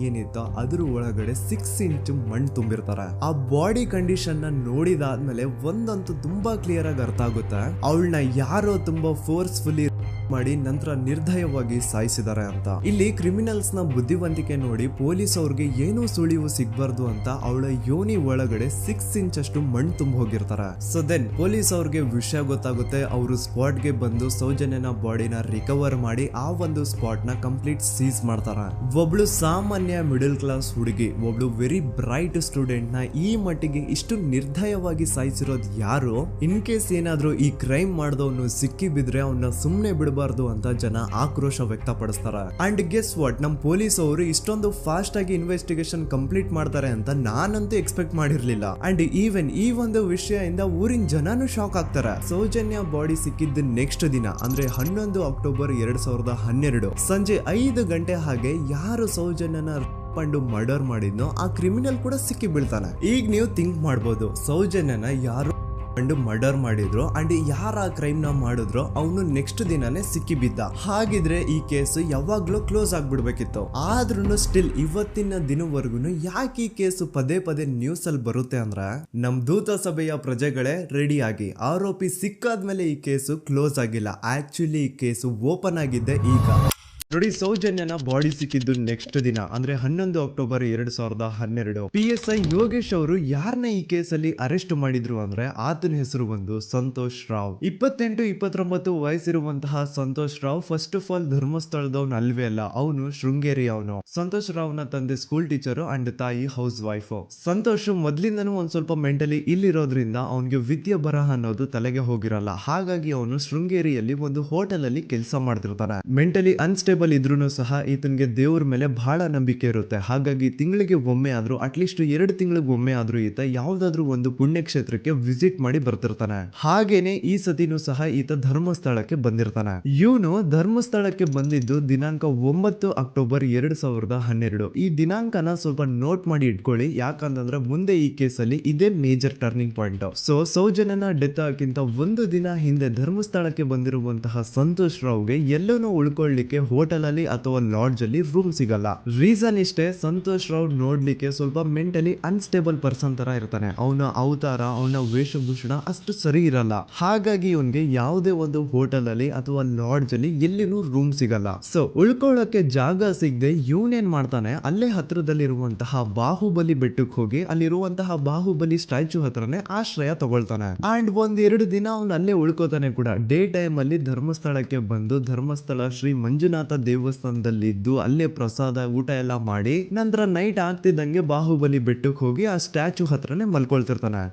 ಏನಿತ್ತು ಅದ್ರ ಒಳಗಡೆ 6 ಇಂಚ್ ಮಣ್ಣು ತುಂಬಿರ್ತಾರೆ. ಆ ಬಾಡಿ ಕಂಡೀಷನ್ ನ ನೋಡಿದಾದ್ಮೇಲೆ ಒಂದಂತೂ ತುಂಬಾ ಕ್ಲಿಯರ್ ಆಗಿ ಅರ್ಥ ಆಗುತ್ತೆ, ಅವಳನ್ನ ಯಾರೋ ತುಂಬಾ ಫೋರ್ಸ್ಫುಲಿ ಮಾಡಿ ನಂತರ ನಿರ್ದಯವಾಗಿ ಸಾಯಿಸಿದ್ದಾರೆ ಅಂತ. ಇಲ್ಲಿ ಕ್ರಿಮಿನಲ್ಸ್ ನ ಬುದ್ಧಿವಂತಿಕೆ ನೋಡಿ ಪೊಲೀಸ್ ಅವ್ರಿಗೆ ಏನೂ ಸುಳಿವು ಸಿಗ್ಬಾರ್ದು ಅಂತ ಅವಳ ಯೋನಿ ಒಳಗಡೆ 6 ಇಂಚ್ ಅಷ್ಟು ಮಣ್ಣು ತುಂಬ ಹೋಗಿರ್ತಾರೆ. ಸೊ ದೆನ್ ಪೊಲೀಸ್ ಅವ್ರಿಗೆ ವಿಷಯ ಗೊತ್ತಾಗುತ್ತೆ. ಅವರು ಸ್ಪಾಟ್ ಗೆ ಬಂದು ಸೌಜನ್ಯನ ಬಾಡಿನ ರಿಕವರ್ ಮಾಡಿ ಆ ಒಂದು ಸ್ಪಾಟ್ ನ ಕಂಪ್ಲೀಟ್ ಸೀಸ್ ಮಾಡ್ತಾರೆ. ಒಬ್ಳು ಸಾಮಾನ್ಯ ಮಿಡಲ್ ಕ್ಲಾಸ್ ಹುಡುಗಿ, ಒಬ್ಳು ವೆರಿ ಬ್ರೈಟ್ ಸ್ಟೂಡೆಂಟ್ ನ ಈ ಮಟ್ಟಿಗೆ ಇಷ್ಟು ನಿರ್ದಯವಾಗಿ ಸಾಯಿಸಿರೋದು ಯಾರು? ಇನ್ ಕೇಸ್ ಏನಾದ್ರೂ ಈ ಕ್ರೈಮ್ ಮಾಡಿದವನು ಸಿಕ್ಕಿ ಬಿದ್ರೆ ಅವನ್ನ ಸುಮ್ನೆ ಬಿಡಬಾರ್ದು ಅಂತ ಜನ ಆಕ್ರೋಶ ವ್ಯಕ್ತಪಡಿಸ್ತಾರೆ. ಅಂಡ್ ಗೆಸ್ ವಾಟ್, ನಮ್ ಪೊಲೀಸ್ ಅವರು ಇಷ್ಟೊಂದು ಫಾಸ್ಟ್ ಆಗಿ ಇನ್ವೆಸ್ಟಿಗೇಷನ್ ಕಂಪ್ಲೀಟ್ ಮಾಡ್ತಾರೆ ಅಂತ ನಾನಂತೂ ಎಕ್ಸ್ಪೆಕ್ಟ್ ಮಾಡಿರ್ಲಿಲ್ಲ. ಅಂಡ್ ಈವನ್ ಈ ಒಂದು ವಿಷಯದಿಂದ ಊರಿನ ಜನನು ಶಾಕ್ ಆಗ್ತಾರೆ. ಸೌಜನ್ಯ ಬಾಡಿ ಸಿಕ್ಕಿದ್ದ ನೆಕ್ಸ್ಟ್ ದಿನ ಅಂದ್ರೆ 11 ಅಕ್ಟೋಬರ್ 2012 ಸಂಜೆ 5 ಗಂಟೆ ಹಾಗೆ ಯಾರು ಸೌಜನ್ಯನ ಪಂಡು ಮರ್ಡರ್ ಮಾಡಿದ್ನೋ ಆ ಕ್ರಿಮಿನಲ್ ಕೂಡ ಸಿಕ್ಕಿ ಬೀಳ್ತಾನೆ. ಈಗ ನೀವು ಥಿಂಕ್ ಮಾಡ್ಬೋದು, ಸೌಜನ್ಯನ ಯಾರು ಮರ್ಡರ್ ಮಾಡಿದ್ರು ಅಂಡ್ ಯಾರ ಕ್ರೈಮ್ ನ ಮಾಡಿದ್ರು ಅವನು ನೆಕ್ಸ್ಟ್ ದಿನಾನೇ ಸಿಕ್ಕಿ ಬಿದ್ದ. ಹಾಗಿದ್ರೆ ಈ ಕೇಸ್ ಯಾವಾಗ್ಲೂ ಕ್ಲೋಸ್ ಆಗ್ಬಿಡ್ಬೇಕಿತ್ತು. ಆದ್ರೂ ಸ್ಟಿಲ್ ಇವತ್ತಿನ ದಿನವರೆಗೂ ಯಾಕೆ ಈ ಕೇಸ್ ಪದೇ ಪದೇ ನ್ಯೂಸ್ ಅಲ್ಲಿ ಬರುತ್ತೆ ಅಂದ್ರೆ, ನಮ್ ದೂತ ಸಭೆಯ ಪ್ರಜೆಗಳೇ ರೆಡಿ ಆಗಿ, ಆರೋಪಿ ಸಿಕ್ಕಾದ್ಮೇಲೆ ಈ ಕೇಸು ಕ್ಲೋಸ್ ಆಗಿಲ್ಲ. ಆಕ್ಚುಲಿ ಈ ಕೇಸು ಓಪನ್ ಆಗಿದ್ದೆ ಈಗ. ನೋಡಿ, ಸೌಜನ್ಯನ ಬಾಡಿ ಸಿಕ್ಕಿದ್ದು ನೆಕ್ಸ್ಟ್ ದಿನ ಅಂದ್ರೆ 11 ಅಕ್ಟೋಬರ್ 2012 PSI ಯೋಗೇಶ್ ಅವರು ಯಾರನ್ನ ಈ ಕೇಸಲ್ಲಿ ಅರೆಸ್ಟ್ ಮಾಡಿದ್ರು ಅಂದ್ರೆ ಆತನ ಹೆಸರು ಬಂದು ಸಂತೋಷ್ ರಾವ್. 28-29 ವಯಸ್ಸಿರುವಂತಹ Santosh Rao first of all ಧರ್ಮಸ್ಥಳದವನು ಅಲ್ವೇ ಅಲ್ಲ, ಅವನು ಶೃಂಗೇರಿ ಅವನು. ಸಂತೋಷ್ ರಾವ್ ನ ತಂದೆ ಸ್ಕೂಲ್ ಟೀಚರ್ ಅಂಡ್ ತಾಯಿ ಹೌಸ್ ವೈಫ್. ಸಂತೋಷ್ ಮೊದ್ಲಿಂದನೂ ಒಂದ್ ಸ್ವಲ್ಪ ಮೆಂಟಲಿ ಇಲ್ಲಿರೋದ್ರಿಂದ ಅವನಿಗೆ ವಿದ್ಯೆ ಬರಹ ಅನ್ನೋದು ತಲೆಗೆ ಹೋಗಿರಲ್ಲ. ಹಾಗಾಗಿ ಅವನು ಶೃಂಗೇರಿಯಲ್ಲಿ ಒಂದು ಹೋಟೆಲ್ ಅಲ್ಲಿ ಕೆಲಸ ಮಾಡ್ತಿರ್ತಾನೆ. ಮೆಂಟಲಿ ಅನ್ಸ್ಟೇಬಲ್ ಇದ್ರೂ ಸಹ ಈತನಿಗೆ ದೇವ್ರ ಮೇಲೆ ಬಹಳ ನಂಬಿಕೆ ಇರುತ್ತೆ. ಹಾಗಾಗಿ ತಿಂಗಳಿಗೆ ಒಮ್ಮೆ ಆದ್ರೂ, ಅಟ್ಲೀಸ್ಟ್ 2 ತಿಂಗಳಿಗೆ ಒಮ್ಮೆ ಆದ್ರೂ ಈತ ಯಾವ್ದಾದ್ರು ಒಂದು ಪುಣ್ಯಕ್ಷೇತ್ರಕ್ಕೆ ವಿಸಿಟ್ ಮಾಡಿ ಬರ್ತಿರ್ತಾನೆ. ಹಾಗೇನೆ ಈ ಸತಿನೂ ಸಹ ಈತ ಧರ್ಮಸ್ಥಳಕ್ಕೆ ಬಂದಿರ್ತಾನೆ. ಇವನು ಧರ್ಮಸ್ಥಳಕ್ಕೆ ಬಂದಿದ್ದು ದಿನಾಂಕ 9 ಅಕ್ಟೋಬರ್ 2012. ಈ ದಿನಾಂಕನ ಸ್ವಲ್ಪ ನೋಟ್ ಮಾಡಿ ಇಟ್ಕೊಳ್ಳಿ, ಯಾಕಂತಂದ್ರೆ ಮುಂದೆ ಈ ಕೇಸಲ್ಲಿ ಇದೇ ಮೇಜರ್ ಟರ್ನಿಂಗ್ ಪಾಯಿಂಟ್. ಸೊ ಸೌಜನ್ಯನ ಡೆತ್ ಆಗಿಂತ ಒಂದು ದಿನ ಹಿಂದೆ ಧರ್ಮಸ್ಥಳಕ್ಕೆ ಬಂದಿರುವಂತಹ ಸಂತೋಷ್ ರಾವ್ಗೆ ಎಲ್ಲನೂ ಉಳ್ಕೊಳ್ಳಿಕ್ಕೆ ಹೋಟೆಲ್ ಅಲ್ಲಿ ಅಥವಾ ಲಾಡ್ಜ್ ಅಲ್ಲಿ ರೂಮ್ ಸಿಗಲ್ಲ. ರೀಸನ್ ಇಷ್ಟೇ, ಸಂತೋಷ್ ರಾವ್ ನೋಡ್ಲಿಕ್ಕೆ ಸ್ವಲ್ಪ ಮೆಂಟಲಿ ಅನ್ಸ್ಟೇಬಲ್ ಪರ್ಸನ್ ತರ ಇರ್ತಾನೆ. ಅವನ ಅವತಾರ, ಅವನ ವೇಷಭೂಷಣ ಅಷ್ಟು ಸರಿ ಇರಲ್ಲ. ಹಾಗಾಗಿ ಇವನ್ಗೆ ಯಾವುದೇ ಒಂದು ಹೋಟೆಲ್ ಅಲ್ಲಿ ಅಥವಾ ಲಾಡ್ಜ್ ಅಲ್ಲಿ ಎಲ್ಲಿನೂ ರೂಮ್ ಸಿಗಲ್ಲ. ಸೊ ಉಳ್ಕೊಳ್ಳೋಕೆ ಜಾಗ ಸಿಗದೆ ಇವನೇನ್ ಮಾಡ್ತಾನೆ, ಅಲ್ಲೇ ಹತ್ರದಲ್ಲಿರುವಂತಹ ಬಾಹುಬಲಿ ಬೆಟ್ಟಕ್ಕೆ ಹೋಗಿ ಅಲ್ಲಿರುವಂತಹ ಬಾಹುಬಲಿ ಸ್ಟ್ಯಾಚು ಹತ್ರನೇ ಆಶ್ರಯ ತಗೊಳ್ತಾನೆ. ಅಂಡ್ 1-2 ದಿನ ಅವನು ಅಲ್ಲೇ ಉಳ್ಕೋತಾನೆ ಕೂಡ. ಡೇ ಟೈಮ್ ಅಲ್ಲಿ ಧರ್ಮಸ್ಥಳಕ್ಕೆ ಬಂದು ಧರ್ಮಸ್ಥಳ ಶ್ರೀ ಮಂಜುನಾಥ ದೇವಸ್ಥಾನದಲ್ಲಿದ್ದು ಅಲ್ಲೇ ಪ್ರಸಾದ ಊಟ ಎಲ್ಲ ಮಾಡಿ ನಂತರ ನೈಟ್ ಆಗ್ತಿದ್ದಂಗೆ ಬಾಹುಬಲಿ ಬೆಟ್ಟಕ್ಕೆ ಹೋಗಿ ಆ ಸ್ಟ್ಯಾಚು ಹತ್ರನೇ ಮಲ್ಕೊಳ್ತಿರ್ತಾನೆ.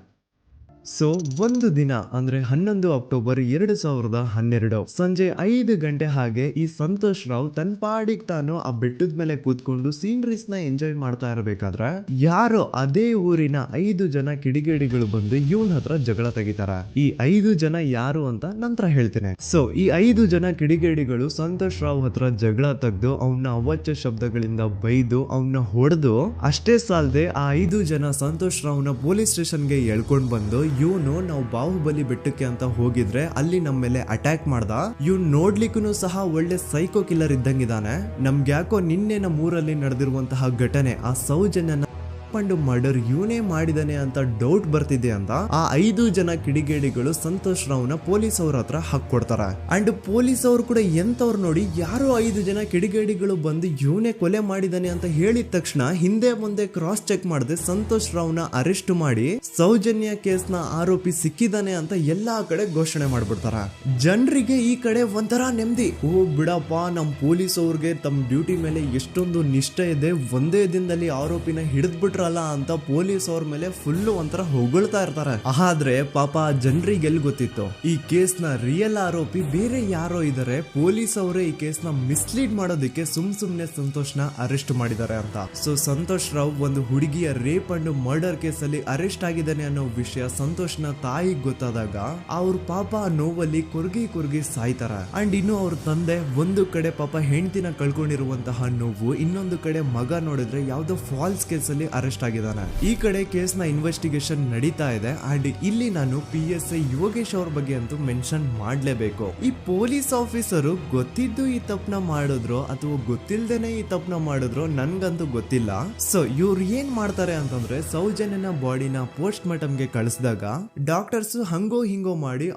ಸೊ ಒಂದು ದಿನ ಅಂದ್ರೆ 11 ಅಕ್ಟೋಬರ್ 2012 ಸಂಜೆ 5 ಗಂಟೆ ಹಾಗೆ ಈ ಸಂತೋಷ್ ರಾವ್ ತನ್ನ ಪಾಡಿಗೆ ತಾನು ಆ ಬೆಟ್ಟದ ಮೇಲೆ ಕೂತ್ಕೊಂಡು ಸೀನರೀಸ್ ನ ಎಂಜಾಯ್ ಮಾಡ್ತಾ ಇರಬೇಕಾದ್ರೆ ಯಾರೋ ಅದೇ ಊರಿನ 5 ಜನ ಕಿಡಿಗೇಡಿಗಳು ಬಂದು ಇವನ್ ಹತ್ರ ಜಗಳ ತೆಗಿತಾರ. ಈ 5 ಜನ ಯಾರು ಅಂತ ನಂತರ ಹೇಳ್ತೇನೆ. ಸೊ ಈ 5 ಜನ ಕಿಡಿಗೇಡಿಗಳು ಸಂತೋಷ್ ರಾವ್ ಹತ್ರ ಜಗಳ ತೆಗೆದು ಅವನ ಅವಾಚ್ಯ ಶಬ್ದಗಳಿಂದ ಬೈದು ಅವನ್ನ ಹೊಡೆದು, ಅಷ್ಟೇ ಸಾಲದೆ ಆ 5 ಜನ ಸಂತೋಷ್ ರಾವ್ನ ಪೊಲೀಸ್ ಸ್ಟೇಷನ್ಗೆ ಎಳ್ಕೊಂಡ್ ಬಂದು ಇವನು ನಾವು ಬಾಹುಬಲಿ ಬೆಟ್ಟಕ್ಕೆ ಅಂತ ಹೋಗಿದ್ರೆ ಅಲ್ಲಿ ನಮ್ಮ ಮೇಲೆ ಅಟ್ಯಾಕ್ ಮಾಡ್ದ, ಇವ್ನು ನೋಡ್ಲಿಕ್ಕೂ ಸಹ ಒಳ್ಳೆ ಸೈಕೋ ಕಿಲ್ಲರ್ ಇದ್ದಂಗಿದಾನೆ, ನಮ್ಗೆ ಯಾಕೋ ನಿನ್ನೆ ನಮ್ಮ ಊರಲ್ಲಿ ನಡೆದಿರುವಂತಹ ಘಟನೆ ಆ ಸೌಜನ್ಯನ ಪಂಡು ಮರ್ಡರ್ ಇವನೇ ಮಾಡಿದಾನೆ ಅಂತ ಡೌಟ್ ಬರ್ತಿದೆ ಅಂತ ಆ 5 ಜನ ಕಿಡಿಗೇಡಿಗಳು ಸಂತೋಷ್ ರಾವ್ನ ಪೊಲೀಸ್ ಅವ್ರ ಹತ್ರ ಹಾಕೊಡ್ತಾರ. ಅಂಡ್ ಪೊಲೀಸ್ ಅವ್ರು ಕೂಡ ಎಂತವ್ರು ನೋಡಿ, ಯಾರೋ 5 ಜನ ಕಿಡಿಗೇಡಿಗಳು ಬಂದು ಇವನೇ ಕೊಲೆ ಮಾಡಿದಾನೆ ಅಂತ ಹೇಳಿದ ತಕ್ಷಣ ಹಿಂದೆ ಮುಂದೆ ಕ್ರಾಸ್ ಚೆಕ್ ಮಾಡದೆ ಸಂತೋಷ್ ರಾವ್ನ ಅರೆಸ್ಟ್ ಮಾಡಿ ಸೌಜನ್ಯ ಕೇಸ್ನ ಆರೋಪಿ ಸಿಕ್ಕಿದಾನೆ ಅಂತ ಎಲ್ಲಾ ಕಡೆ ಘೋಷಣೆ ಮಾಡ್ಬಿಡ್ತಾರ. ಜನರಿಗೆ ಈ ಕಡೆ ಒಂಥರ ನೆಮ್ಮದಿ, ಓ ಬಿಡಪ್ಪ ನಮ್ ಪೊಲೀಸ್ ಅವ್ರಿಗೆ ತಮ್ಮ ಡ್ಯೂಟಿ ಮೇಲೆ ಎಷ್ಟೊಂದು ನಿಷ್ಠೆ ಇದೆ, ಒಂದೇ ದಿನದಲ್ಲಿ ಆರೋಪಿನ ಹಿಡಿದ್ಬಿಟ್ರಲ್ಲ ಅಂತ ಪೊಲೀಸ್ ಅವ್ರ ಮೇಲೆ ಫುಲ್ ಒಂಥರ ಹೊಗಳ್ತಾ ಇರ್ತಾರೆ. ಆದ್ರೆ ಪಾಪ ಜನರಿಗೆ ಎಲ್ಲಿ ಗೊತ್ತಿತ್ತು ಈ ಕೇಸ್ ನ ರಿಯಲ್ ಆರೋಪಿ ಬೇರೆ ಯಾರೋ ಇದಾರೆ, ಪೊಲೀಸ್ ಅವರೇ ಈ ಕೇಸ್ ನ ಮಿಸ್ಲೀಡ್ ಮಾಡೋದಕ್ಕೆ ಸುಮ್ನೆ ಸಂತೋಷ್ ನ ಅರೆಸ್ಟ್ ಮಾಡಿದ್ದಾರೆ ಅಂತ. ಸೊ ಸಂತೋಷ್ ರಾವ್ ಒಂದು ಹುಡುಗಿಯ ರೇಪ್ ಅಂಡ್ ಮರ್ಡರ್ ಕೇಸ್ ಅಲ್ಲಿ ಅರೆಸ್ಟ್ ಆಗಿದ್ದಾನೆ ಅನ್ನೋ ವಿಷಯ ಸಂತೋಷ್ ನ ತಾಯಿಗೆ ಗೊತ್ತಾದಾಗ ಅವ್ರ ಪಾಪ ನೋವಲ್ಲಿ ಕುರ್ಗಿ ಸಾಯ್ತಾರ. ಅಂಡ್ ಇನ್ನು ಅವ್ರ ತಂದೆ ಒಂದು ಕಡೆ ಪಾಪ ಹೆಂಡತಿನ ಕಳ್ಕೊಂಡಿರುವಂತಹ ನೋವು, ಇನ್ನೊಂದು ಕಡೆ ಮಗ ನೋಡಿದ್ರೆ ಯಾವ್ದೋ ಫಾಲ್ಸ್ ಕೇಸ್ ಅಲ್ಲಿ ಅರೆಸ್ಟ್ ಆಗಿದ್ದಾನೆ. ಈ ಕಡೆ ಕೇಸ್ ನ ಇನ್ವೆಸ್ಟಿಗೇಷನ್ ನಡೀತಾ ಇದೆ. ಅಂಡ್ ಇಲ್ಲಿ ನಾನು PSI ಯೋಗೇಶ್ ಅವ್ರ ಬಗ್ಗೆ ಅಂತೂ ಮೆನ್ಷನ್ ಮಾಡ್ಲೇಬೇಕು. ಈ ಪೊಲೀಸ್ ಆಫೀಸರು ಗೊತ್ತಿದ್ದು ಈ ತಪ್ಪನ ಮಾಡಿದ್ರು ಅಥವಾ ಗೊತ್ತಿಲ್ದೇನೆ ಈ ತಪ್ಪನ ಮಾಡಿದ್ರು ನನ್ಗಂತೂ ಗೊತ್ತಿಲ್ಲ. ಸೊ ಇವ್ರು ಏನ್ ಮಾಡ್ತಾರೆ ಅಂತಂದ್ರೆ, ಸೌಜನ್ಯನ ಬಾಡಿನ ಪೋಸ್ಟ್ ಮಾರ್ಟಮ್ ಗೆ ಕಳಿಸಿದಾಗ ಡಾಕ್ಟರ್ಸ್ ಹಂಗೋ ಹಿಂಗೋ ಮಾಡಿ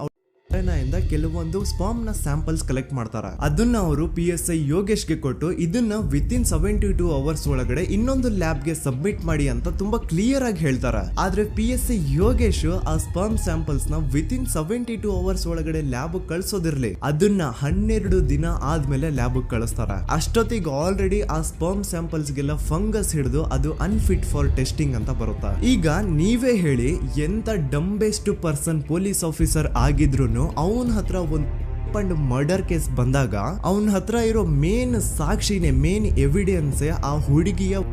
ಇಂದ ಕೆಲವೊಂದು ಸ್ಪರ್ಮ್ ನ ಸ್ಯಾಂಪಲ್ಸ್ ಕಲೆಕ್ಟ್ ಮಾಡ್ತಾರೆ. ಅದನ್ನ ಅವರು PSI ಯೋಗೇಶ್ಗೆ ಕೊಟ್ಟು ಇದನ್ನ ವಿತಿನ್ 72 ಅವರ್ಸ್ ಒಳಗಡೆ ಇನ್ನೊಂದು ಲ್ಯಾಬ್ ಗೆ ಸಬ್ಮಿಟ್ ಮಾಡಿ ಅಂತ ತುಂಬಾ ಕ್ಲಿಯರ್ ಆಗಿ ಹೇಳ್ತಾರೆ. ಆದ್ರೆ PSI ಯೋಗೇಶ್ ಆ ಸ್ಪರ್ಮ್ ಸ್ಯಾಂಪಲ್ಸ್ ನ ವಿತಿನ್ 72 ಅವರ್ಸ್ ಒಳಗಡೆ ಲ್ಯಾಬ್ ಕಳ್ಸೋದಿರ್ಲಿ, ಅದನ್ನ 12 ದಿನ ಆದ್ಮೇಲೆ ಲ್ಯಾಬ್ ಕಳಿಸ್ತಾರೆ. ಅಷ್ಟೊತ್ತಿಗೆ ಆಲ್ರೆಡಿ ಆ ಸ್ಪರ್ಮ್ ಸ್ಯಾಂಪಲ್ಸ್ ಗೆಲ್ಲ ಫಂಗಸ್ ಹಿಡಿದು ಅದು ಅನ್ಫಿಟ್ ಫಾರ್ ಟೆಸ್ಟಿಂಗ್ ಅಂತ ಬರುತ್ತೆ. ಈಗ ನೀವೇ ಹೇಳಿ, ಎಂತ ಡಂಬೆಸ್ಟ್ ಪರ್ಸನ್ ಪೊಲೀಸ್ ಆಫೀಸರ್ ಆಗಿದ್ರು ಅವನ ಹತ್ರ ಒಂದು ಮರ್ಡರ್ ಕೇಸ್ ಬಂದಾಗ ಅವನ ಹತ್ರ ಇರೋ ಮೇನ್ ಸಾಕ್ಷಿನೇ, ಮೇನ್ ಎವಿಡೆನ್ಸ್ ಆ ಹುಡುಗಿಯ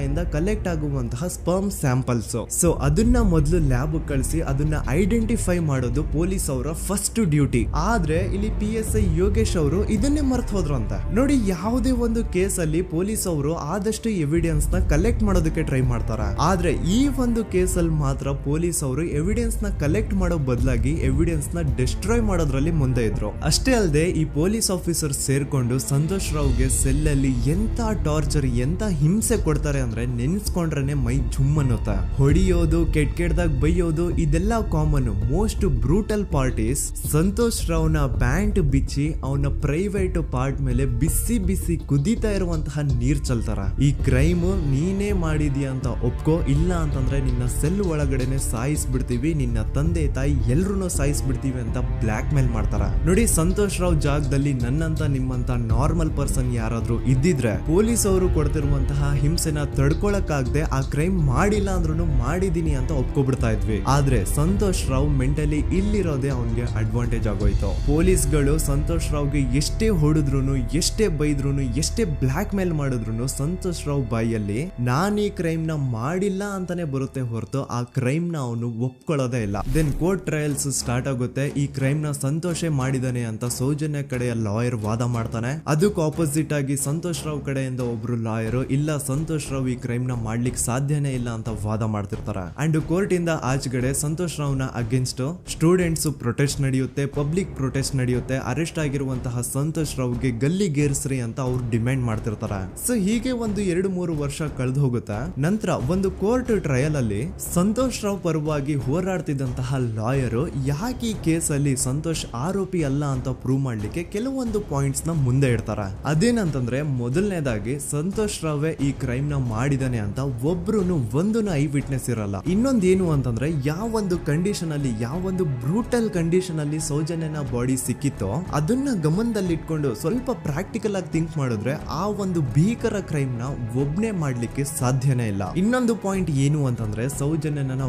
ಇಂದ ಕಲೆಕ್ಟ್ ಆಗುವಂತಹ ಸ್ಪರ್ಮ್ ಸ್ಯಾಂಪಲ್ಸ್. ಸೊ ಅದನ್ನ ಮೊದಲು ಲ್ಯಾಬ್ ಕಳಿಸಿ ಅದನ್ನ ಐಡೆಂಟಿಫೈ ಮಾಡೋದು ಪೊಲೀಸ್ ಅವರ ಫಸ್ಟ್ ಡ್ಯೂಟಿ. ಆದ್ರೆ ಇಲ್ಲಿ PSI ಯೋಗೇಶ್ ಅವರು ಇದನ್ನೇ ಮರ್ತು ಹೋದ್ರು ಅಂತ ನೋಡಿ. ಯಾವುದೇ ಒಂದು ಕೇಸ್ ಅಲ್ಲಿ ಪೊಲೀಸ್ ಅವರು ಆದಷ್ಟು ಎವಿಡೆನ್ಸ್ ನ ಕಲೆಕ್ಟ್ ಮಾಡೋದಕ್ಕೆ ಟ್ರೈ ಮಾಡ್ತಾರೆ. ಆದ್ರೆ ಈ ಒಂದು ಕೇಸ್ ಅಲ್ಲಿ ಮಾತ್ರ ಪೊಲೀಸ್ ಅವರು ಎವಿಡೆನ್ಸ್ ನ ಕಲೆಕ್ಟ್ ಮಾಡೋ ಬದಲಾಗಿ ಎವಿಡೆನ್ಸ್ ನ ಡಿಸ್ಟ್ರಾಯ್ ಮಾಡೋದ್ರಲ್ಲಿ ಮುಂದೆ ಇದ್ರು. ಅಷ್ಟೇ ಅಲ್ಲದೆ ಈ ಪೊಲೀಸ್ ಆಫೀಸರ್ ಸೇರ್ಕೊಂಡು ಸಂತೋಷ್ ರಾವ್ಗೆ ಸೆಲ್ ಅಲ್ಲಿ ಎಂತ ಟಾರ್ಚರ್, ಎಂತ ಹಿಂಸೆ ಕೊಡ್ತಾರೆ ಅಂದ್ರೆ ನೆನ್ಸ್ಕೊಂಡ್ರೆ ಮೈ ಜುಮ್ ಅನ್ನುತ್ತ. ಹೊಡಿಯೋದು, ಕೆಟ್ಟದಾಗ ಬೈಯೋದು, ಇದೆಲ್ಲ ಕಾಮನ್. ಮೋಸ್ಟ್ ಬ್ರೂಟಲ್ ಪಾರ್ಟೀಸ್ ಸಂತೋಷ್ ರಾವ್ನ ಪ್ಯಾಂಟ್ ಬಿಚ್ಚಿ ಅವನ ಪ್ರೈವೇಟ್ ಪಾರ್ಟ್ ಮೇಲೆ ಬಿಸಿ ಬಿಸಿ ಕುದೀತಾ ಇರುವಂತಹ ನೀರ್ ಚಲ್ತಾರ. ಈ ಕ್ರೈಮ್ ನೀನೇ ಮಾಡಿದ್ಯಾ ಅಂತ ಒಪ್ಕೋ, ಇಲ್ಲ ಅಂತಂದ್ರೆ ನಿನ್ನ ಸೆಲ್ ಒಳಗಡೆನೆ ಸಾಯಿಸ್ಬಿಡ್ತೀವಿ, ನಿನ್ನ ತಂದೆ ತಾಯಿ ಎಲ್ರು ಸಾಯಿಸ್ಬಿಡ್ತೀವಿ ಅಂತ ಬ್ಲಾಕ್ ಮೇಲ್ ಮಾಡ್ತಾರ. ನೋಡಿ, ಸಂತೋಷ್ ರಾವ್ ಜಾಗದಲ್ಲಿ ನನ್ನಂತ ನಿಮ್ಮಂತ ನಾರ್ಮಲ್ ಪರ್ಸನ್ ಯಾರಾದ್ರೂ ಇದ್ದಿದ್ರೆ ಪೊಲೀಸ್ ಅವರು ಕೊಡ್ತಿರುವಂತಹ ಹಿಂಸೆನ ತಡ್ಕೊಳಕ್ಕಾಗದೆ ಆ ಕ್ರೈಮ್ ಮಾಡಿಲ್ಲ ಅಂದ್ರೂ ಮಾಡಿದೀನಿ ಅಂತ ಒಪ್ಕೊಬಿಡ್ತಾ ಇದ್ವಿ. ಆದ್ರೆ ಸಂತೋಷ್ ರಾವ್ ಮೆಂಟಲಿ ಇಲ್ಲಿರೋದೇ ಅವನ್ಗೆ ಅಡ್ವಾಂಟೇಜ್ ಆಗೋಯ್ತು. ಪೊಲೀಸ್ಗಳು ಸಂತೋಷ್ ರಾವ್ಗೆ ಎಷ್ಟೇ ಹೊಡೆದ್ರು, ಎಷ್ಟೇ ಬೈದ್ರು, ಎಷ್ಟೇ ಬ್ಲಾಕ್ ಮೇಲ್ ಮಾಡಿದ್ರು ಸಂತೋಷ್ ರಾವ್ ಬಾಯಲ್ಲಿ ನಾನ್ ಈ ಕ್ರೈಮ್ ನ ಮಾಡಿಲ್ಲ ಅಂತಾನೆ ಬರುತ್ತೆ ಹೊರತು ಆ ಕ್ರೈಮ್ ನ ಅವನು ಒಪ್ಕೊಳ್ಳೋದೇ ಇಲ್ಲ. ದೆನ್ ಕೋರ್ಟ್ ಟ್ರಯಲ್ಸ್ ಸ್ಟಾರ್ಟ್ ಆಗುತ್ತೆ. ಈ ಕ್ರೈಮ್ ನ ಸಂತೋಷೇ ಮಾಡಿದಾನೆ ಅಂತ ಸೌಜನ್ಯ ಕಡೆಯ ಲಾಯರ್ ವಾದ ಮಾಡ್ತಾನೆ. ಅದಕ್ಕೆ ಆಪೋಸಿಟ್ ಆಗಿ ಸಂತೋಷ್ ರಾವ್ ಕಡೆಯಿಂದ ಒಬ್ರು ಲಾಯರ್ ಇಲ್ಲ, ಸಂತೋಷ್ ರಾವ್ ಈ ಕ್ರೈಮ್ ನ ಮಾಡ್ಲಿಕ್ಕೆ ಸಾಧ್ಯನೇ ಇಲ್ಲ ಅಂತ ವಾದ ಮಾಡ್ತಿರ್ತಾರೆ. ಅಂಡ್ ಕೋರ್ಟ್ ಇಂದ ಆಚೆಗಡೆ ಸಂತೋಷ್ ರಾವ್ ನ ಅಗೇನ್ಸ್ಟ್ ಸ್ಟೂಡೆಂಟ್ಸ್ ಪ್ರೊಟೆಸ್ಟ್ ನಡೆಯುತ್ತೆ, ಪಬ್ಲಿಕ್ ಪ್ರೊಟೆಸ್ಟ್ ನಡೆಯುತ್ತೆ. ಅರೆಸ್ಟ್ ಆಗಿರುವಂತಹ ಸಂತೋಷ್ ರಾವ್ಗೆ ಗಲ್ಲಿಗೇರಿಸ್ರಿ ಅಂತ ಅವ್ರು ಡಿಮ್ಯಾಂಡ್ ಮಾಡ್ತಿರ್ತಾರೆ. ಸೊ ಹೀಗೆ ಒಂದು 2-3 ವರ್ಷ ಕಳೆದು ಹೋಗುತ್ತೆ. ನಂತರ ಒಂದು ಕೋರ್ಟ್ ಟ್ರಯಲ್ ಅಲ್ಲಿ ಸಂತೋಷ್ ರಾವ್ ಪರವಾಗಿ ಹೋರಾಡ್ತಿದ್ದಂತಹ ಲಾಯರ್ ಯಾಕೆ ಈ ಕೇಸ್ ಅಲ್ಲಿ ಸಂತೋಷ್ ಆರೋಪಿ ಅಲ್ಲ ಅಂತ ಪ್ರೂವ್ ಮಾಡ್ಲಿಕ್ಕೆ ಕೆಲವೊಂದು ಪಾಯಿಂಟ್ಸ್ ನ ಮುಂದೆ ಇಡ್ತಾರೆ. ಅದೇನಂತಂದ್ರೆ, ಮೊದಲನೇದಾಗಿ ಸಂತೋಷ್ ರಾವ್ ಈ ಕ್ರೈಮ್ ನ ಮಾಡಿದಾನೆ ಅಂತ ಒಬ್ರು ಒಂದು ಐ ವಿಟ್ನೆಸ್ ಇರಲ್ಲ. ಇನ್ನೊಂದೇನು ಅಂತಂದ್ರೆ, ಯಾವೊಂದು ಕಂಡೀಷನ್ ಅಲ್ಲಿ, ಯಾವೊಂದು ಬ್ರೂಟಲ್ ಕಂಡೀಷನ್ ಅಲ್ಲಿ ಸೌಜನ್ಯನ ಬಾಡಿ ಸಿಕ್ಕಿತ್ತೋ ಅದನ್ನ ಗಮನದಲ್ಲಿಟ್ಕೊಂಡು ಸ್ವಲ್ಪ ಪ್ರಾಕ್ಟಿಕಲ್ ಆಗಿ ಥಿಂಕ್ ಮಾಡಿದ್ರೆ ಆ ಒಂದು ಭೀಕರ ಕ್ರೈಮ್ ನ ಒಬ್ನೇ ಮಾಡ್ಲಿಕ್ಕೆ ಸಾಧ್ಯನೇ ಇಲ್ಲ. ಇನ್ನೊಂದು ಪಾಯಿಂಟ್ ಏನು ಅಂತಂದ್ರೆ, ಸೌಜನ್ಯನ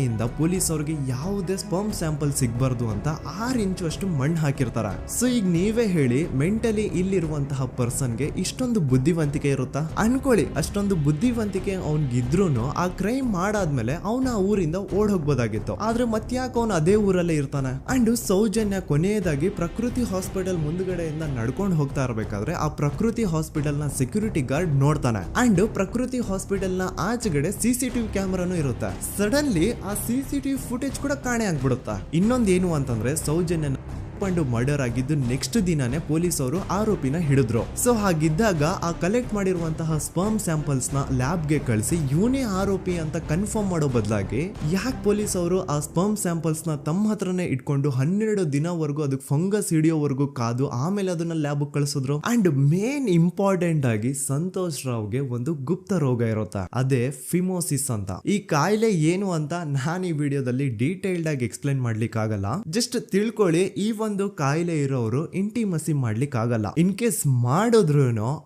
ಇಂದ ಪೊಲೀಸ್ ಅವ್ರಿಗೆ ಯಾವುದೇ ಸ್ಪರ್ಮ್ ಸ್ಯಾಂಪಲ್ ಸಿಗ್ಬಾರ್ದು ಅಂತ 6 ಇಂಚು ಅಷ್ಟು ಮಣ್ಣು ಹಾಕಿರ್ತಾರ. ಸೊ ಈಗ ನೀವೇ ಹೇಳಿ, ಮೆಂಟಲಿ ಇಲ್ಲಿರುವಂತಹ ಪರ್ಸನ್ಗೆ ಇಷ್ಟೊಂದು ಬುದ್ಧಿವಂತಿಕೆ ಇರುತ್ತಾ ಅನ್ಕೊಳ್ಳಿ. ಅಷ್ಟೊಂದು ಬುದ್ಧಿವಂತಿಕೆ ಅವ್ನಿಗಿದ್ರೂನು ಆ ಕ್ರೈಮ್ ಮಾಡಾದ್ಮೇಲೆ ಅವನ ಊರಿಂದ ಓಡ್ ಹೋಗ್ಬೋದಾಗಿತ್ತು. ಆದ್ರೆ ಮತ್ತ್ಯಾಕೆ ಅವನು ಅದೇ ಊರಲ್ಲೇ ಇರ್ತಾನೆ. ಅಂಡ್ ಸೌಜನ್ಯ ಕೊನೆಯದಾಗಿ ಪ್ರಕೃತಿ ಹಾಸ್ಪಿಟಲ್ ಮುಂದ್ಗಡೆಯಿಂದ ನಡ್ಕೊಂಡು ಹೋಗ್ತಾ ಇರ್ಬೇಕಾದ್ರೆ ಆ ಪ್ರಕೃತಿ ಹಾಸ್ಪಿಟಲ್ ನ ಸೆಕ್ಯೂರಿಟಿ ಗಾರ್ಡ್ ನೋಡ್ತಾನೆ. ಅಂಡ್ ಪ್ರಕೃತಿ ಹಾಸ್ಪಿಟಲ್ ನ ಆಚೆಗಡೆ CCTV ಕ್ಯಾಮರಾನು ಇರುತ್ತೆ. ಸಡನ್ಲಿ ಆ CCTV ಫುಟೇಜ್ ಕೂಡ ಕಾಣೆ ಆಗ್ಬಿಡುತ್ತಾ. ಇನ್ನೊಂದೇನು ಅಂತಂದ್ರೆ, ಸೌಜನ್ಯನ ಮರ್ಡರ್ ಆಗಿದ್ದು ನೆಕ್ಸ್ಟ್ ದಿನಾನೇ ಪೊಲೀಸ್ ಅವರು ಆರೋಪಿನ ಹಿಡಿದ್ರು. ಸೊ ಹಾಗಿದ್ದಾಗ ಆ ಕಲೆಕ್ಟ್ ಮಾಡಿರುವಂತಹ ಸ್ಪರ್ಮ್ ಸ್ಯಾಂಪಲ್ಸ್ ನ ಲ್ಯಾಬ್ ಗೆ ಕಳಿಸಿ ಇವನೇ ಆರೋಪಿ ಅಂತ ಕನ್ಫರ್ಮ್ ಮಾಡೋ ಬದಲಾಗಿ ಯಾಕೆ ಪೊಲೀಸ್ ಅವರು ಆ ಸ್ಪರ್ಮ್ ಸ್ಯಾಂಪಲ್ಸ್ ನ ತಮ್ಮ ಹತ್ರನೇ ಇಟ್ಕೊಂಡು 12 ದಿನವರೆಗೂ ಅದಕ್ಕೆ ಫಂಗಸ್ ಹಿಡಿಯೋವರೆಗೂ ಕಾದು ಆಮೇಲೆ ಅದನ್ನ ಲ್ಯಾಬ್ ಕಳಿಸಿದ್ರು. ಅಂಡ್ ಮೇನ್ ಇಂಪಾರ್ಟೆಂಟ್ ಆಗಿ ಸಂತೋಷ್ ರಾವ್ಗೆ ಒಂದು ಗುಪ್ತ ರೋಗ ಇರುತ್ತೆ, ಅದೇ ಫಿಮೋಸಿಸ್ ಅಂತ. ಈ ಕಾಯಿಲೆ ಏನು ಅಂತ ನಾನು ಈ ವಿಡಿಯೋದಲ್ಲಿ ಡೀಟೇಲ್ಡ್ ಆಗಿ ಎಕ್ಸ್ಪ್ಲೈನ್ ಮಾಡ್ಲಿಕ್ಕೆ ಆಗಲ್ಲ. ಜಸ್ಟ್ ತಿಳ್ಕೊಳ್ಳಿ, ಈ ಒಂದು ಕಾಯಿಲೆ ಇರೋರು ಇಂಟಿಮಸಿ ಮಾಡ್ಲಿಕ್ಕೆ ಆಗಲ್ಲ. ಇನ್ ಕೇಸ್ ಮಾಡಿದ್ರು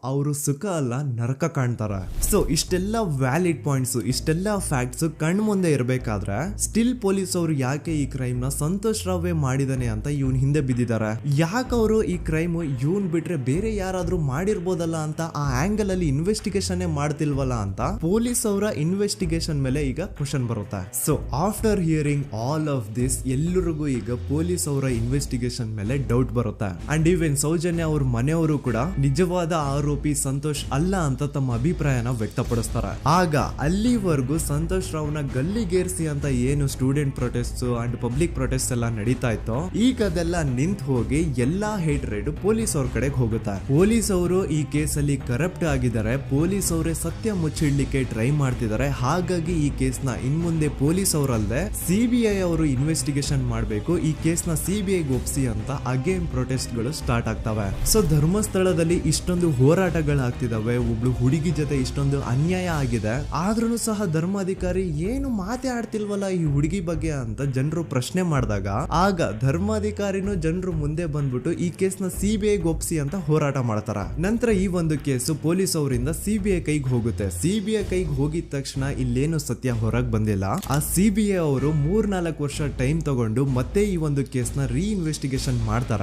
ಅವರು ಸುಖ ಅಲ್ಲ ನರಕ ಕಾಣ್ತಾರ. ಸೊ ಇಷ್ಟೆಲ್ಲ ವ್ಯಾಲಿಡ್ ಪಾಯಿಂಟ್ಸ್, ಇಷ್ಟೆಲ್ಲ ಫ್ಯಾಕ್ಟ್ಸ್ ಕಣ್ ಮುಂದೆ ಇರಬೇಕಾದ್ರೆ ಸ್ಟಿಲ್ ಪೊಲೀಸ್ ಅವರು ಯಾಕೆ ಈ ಕ್ರೈಮ್ ನ ಸಂತೋಷ್ ರಾವೇ ಮಾಡಿದಾನೆ ಅಂತ ಇವನ್ ಹಿಂದೆ ಬಿದ್ದಿದ್ದಾರೆ. ಯಾಕೆ ಅವರು ಈ ಕ್ರೈಮ್ ಇವನ್ ಬಿಟ್ರೆ ಬೇರೆ ಯಾರಾದ್ರೂ ಮಾಡಿರ್ಬೋದಲ್ಲ ಅಂತ ಆ ಆಂಗಲ್ ಅಲ್ಲಿ ಇನ್ವೆಸ್ಟಿಗೇಷನ್ ಮಾಡ್ತಿಲ್ವಲ್ಲ ಅಂತ ಪೊಲೀಸ್ ಅವರ ಇನ್ವೆಸ್ಟಿಗೇಷನ್ ಮೇಲೆ ಈಗ ಕ್ವಶನ್ ಬರುತ್ತೆ. So after hearing all of this, ಎಲ್ಲರಿಗೂ ಈಗ ಪೊಲೀಸ್ ಅವರ ಇನ್ವೆಸ್ಟಿಗೇಷನ್ ಇನ್ವೆಸ್ಟಿಗೇಷನ್ ಮೇಲೆ ಡೌಟ್ ಬರುತ್ತೆ. ಅಂಡ್ ಈವನ್ ಸೌಜನ್ಯ ಅವ್ರ ಮನೆಯವರು ಕೂಡ ನಿಜವಾದ ಆರೋಪಿ ಸಂತೋಷ್ ಅಲ್ಲ ಅಂತ ತಮ್ಮ ಅಭಿಪ್ರಾಯನ ವ್ಯಕ್ತಪಡಿಸ್ತಾರೆ. ಆಗ ಅಲ್ಲಿವರೆಗೂ ಸಂತೋಷ್ ರಾವ್ನ ಗಲ್ಲಿಗೇರಿಸಿ ಅಂತ ಏನು student protest and public protest ಎಲ್ಲ ನಡೀತಾ ಇತ್ತು, ಈಗ ಅದೆಲ್ಲ ನಿಂತು ಹೋಗಿ ಎಲ್ಲಾ ಹೇಟ್ ರೇಟ್ ಪೊಲೀಸ್ ಅವ್ರ ಕಡೆಗೆ ಹೋಗುತ್ತೆ. ಪೊಲೀಸ್ ಅವರು ಈ ಕೇಸಲ್ಲಿ ಕರಪ್ಟ್ ಆಗಿದ್ದಾರೆ, ಪೊಲೀಸ್ ಅವರೇ ಸತ್ಯ ಮುಚ್ಚಿಡ್ಲಿಕ್ಕೆ ಟ್ರೈ ಮಾಡ್ತಿದ್ದಾರೆ. ಹಾಗಾಗಿ ಈ ಕೇಸ್ನ ಇನ್ಮುಂದೆ ಪೊಲೀಸ್ ಅವರಲ್ಲದೆ ಸಿಬಿಐ ಅವರು ಇನ್ವೆಸ್ಟಿಗೇಷನ್ ಮಾಡಬೇಕು, ಈ ಕೇಸ್ನ ಸಿಬಿಐ ಒಪ್ಸಿ ಅಂತ ಅಗೇನ್ ಪ್ರೊಟೆಸ್ಟ್ ಗಳು ಸ್ಟಾರ್ಟ್ ಆಗ್ತವೆ. ಸೊ ಧರ್ಮಸ್ಥಳದಲ್ಲಿ ಇಷ್ಟೊಂದು ಹೋರಾಟಗಳಾಗ್ತಿದಾವೆ, ಒಬ್ಳು ಹುಡುಗಿ ಜೊತೆ ಇಷ್ಟೊಂದು ಅನ್ಯಾಯ ಆಗಿದೆ, ಆದ್ರೂ ಸಹ ಧರ್ಮಾಧಿಕಾರಿ ಏನು ಮಾತೇ ಆಡ್ತಿಲ್ವಲ್ಲ ಈ ಹುಡುಗಿ ಬಗ್ಗೆ ಅಂತ ಜನರು ಪ್ರಶ್ನೆ ಮಾಡಿದಾಗ ಆಗ ಧರ್ಮಾಧಿಕಾರಿನೂ ಜನರು ಮುಂದೆ ಬಂದ್ಬಿಟ್ಟು ಈ ಕೇಸ್ನ ಸಿಬಿಐ ಒಪ್ಸಿ ಅಂತ ಹೋರಾಟ ಮಾಡ್ತಾರ. ನಂತರ ಈ ಒಂದು ಕೇಸು ಪೊಲೀಸ್ ಅವರಿಂದ ಸಿಬಿಐ ಕೈಗೆ ಹೋಗುತ್ತೆ. ಸಿಬಿಐ ಕೈಗೆ ಹೋಗಿದ ತಕ್ಷಣ ಇಲ್ಲೇನು ಸತ್ಯ ಹೊರಗೆ ಬಂದಿಲ್ಲ. ಆ ಸಿಬಿಐ ಅವರು 3-4 ವರ್ಷ ಟೈಮ್ ತಗೊಂಡು ಮತ್ತೆ ಈ ಒಂದು ಕೇಸ್ನ ರೀ ಇನ್ವೆಸ್ಟಿಗೇಷನ್ ಮಾಡ್ತಾರ.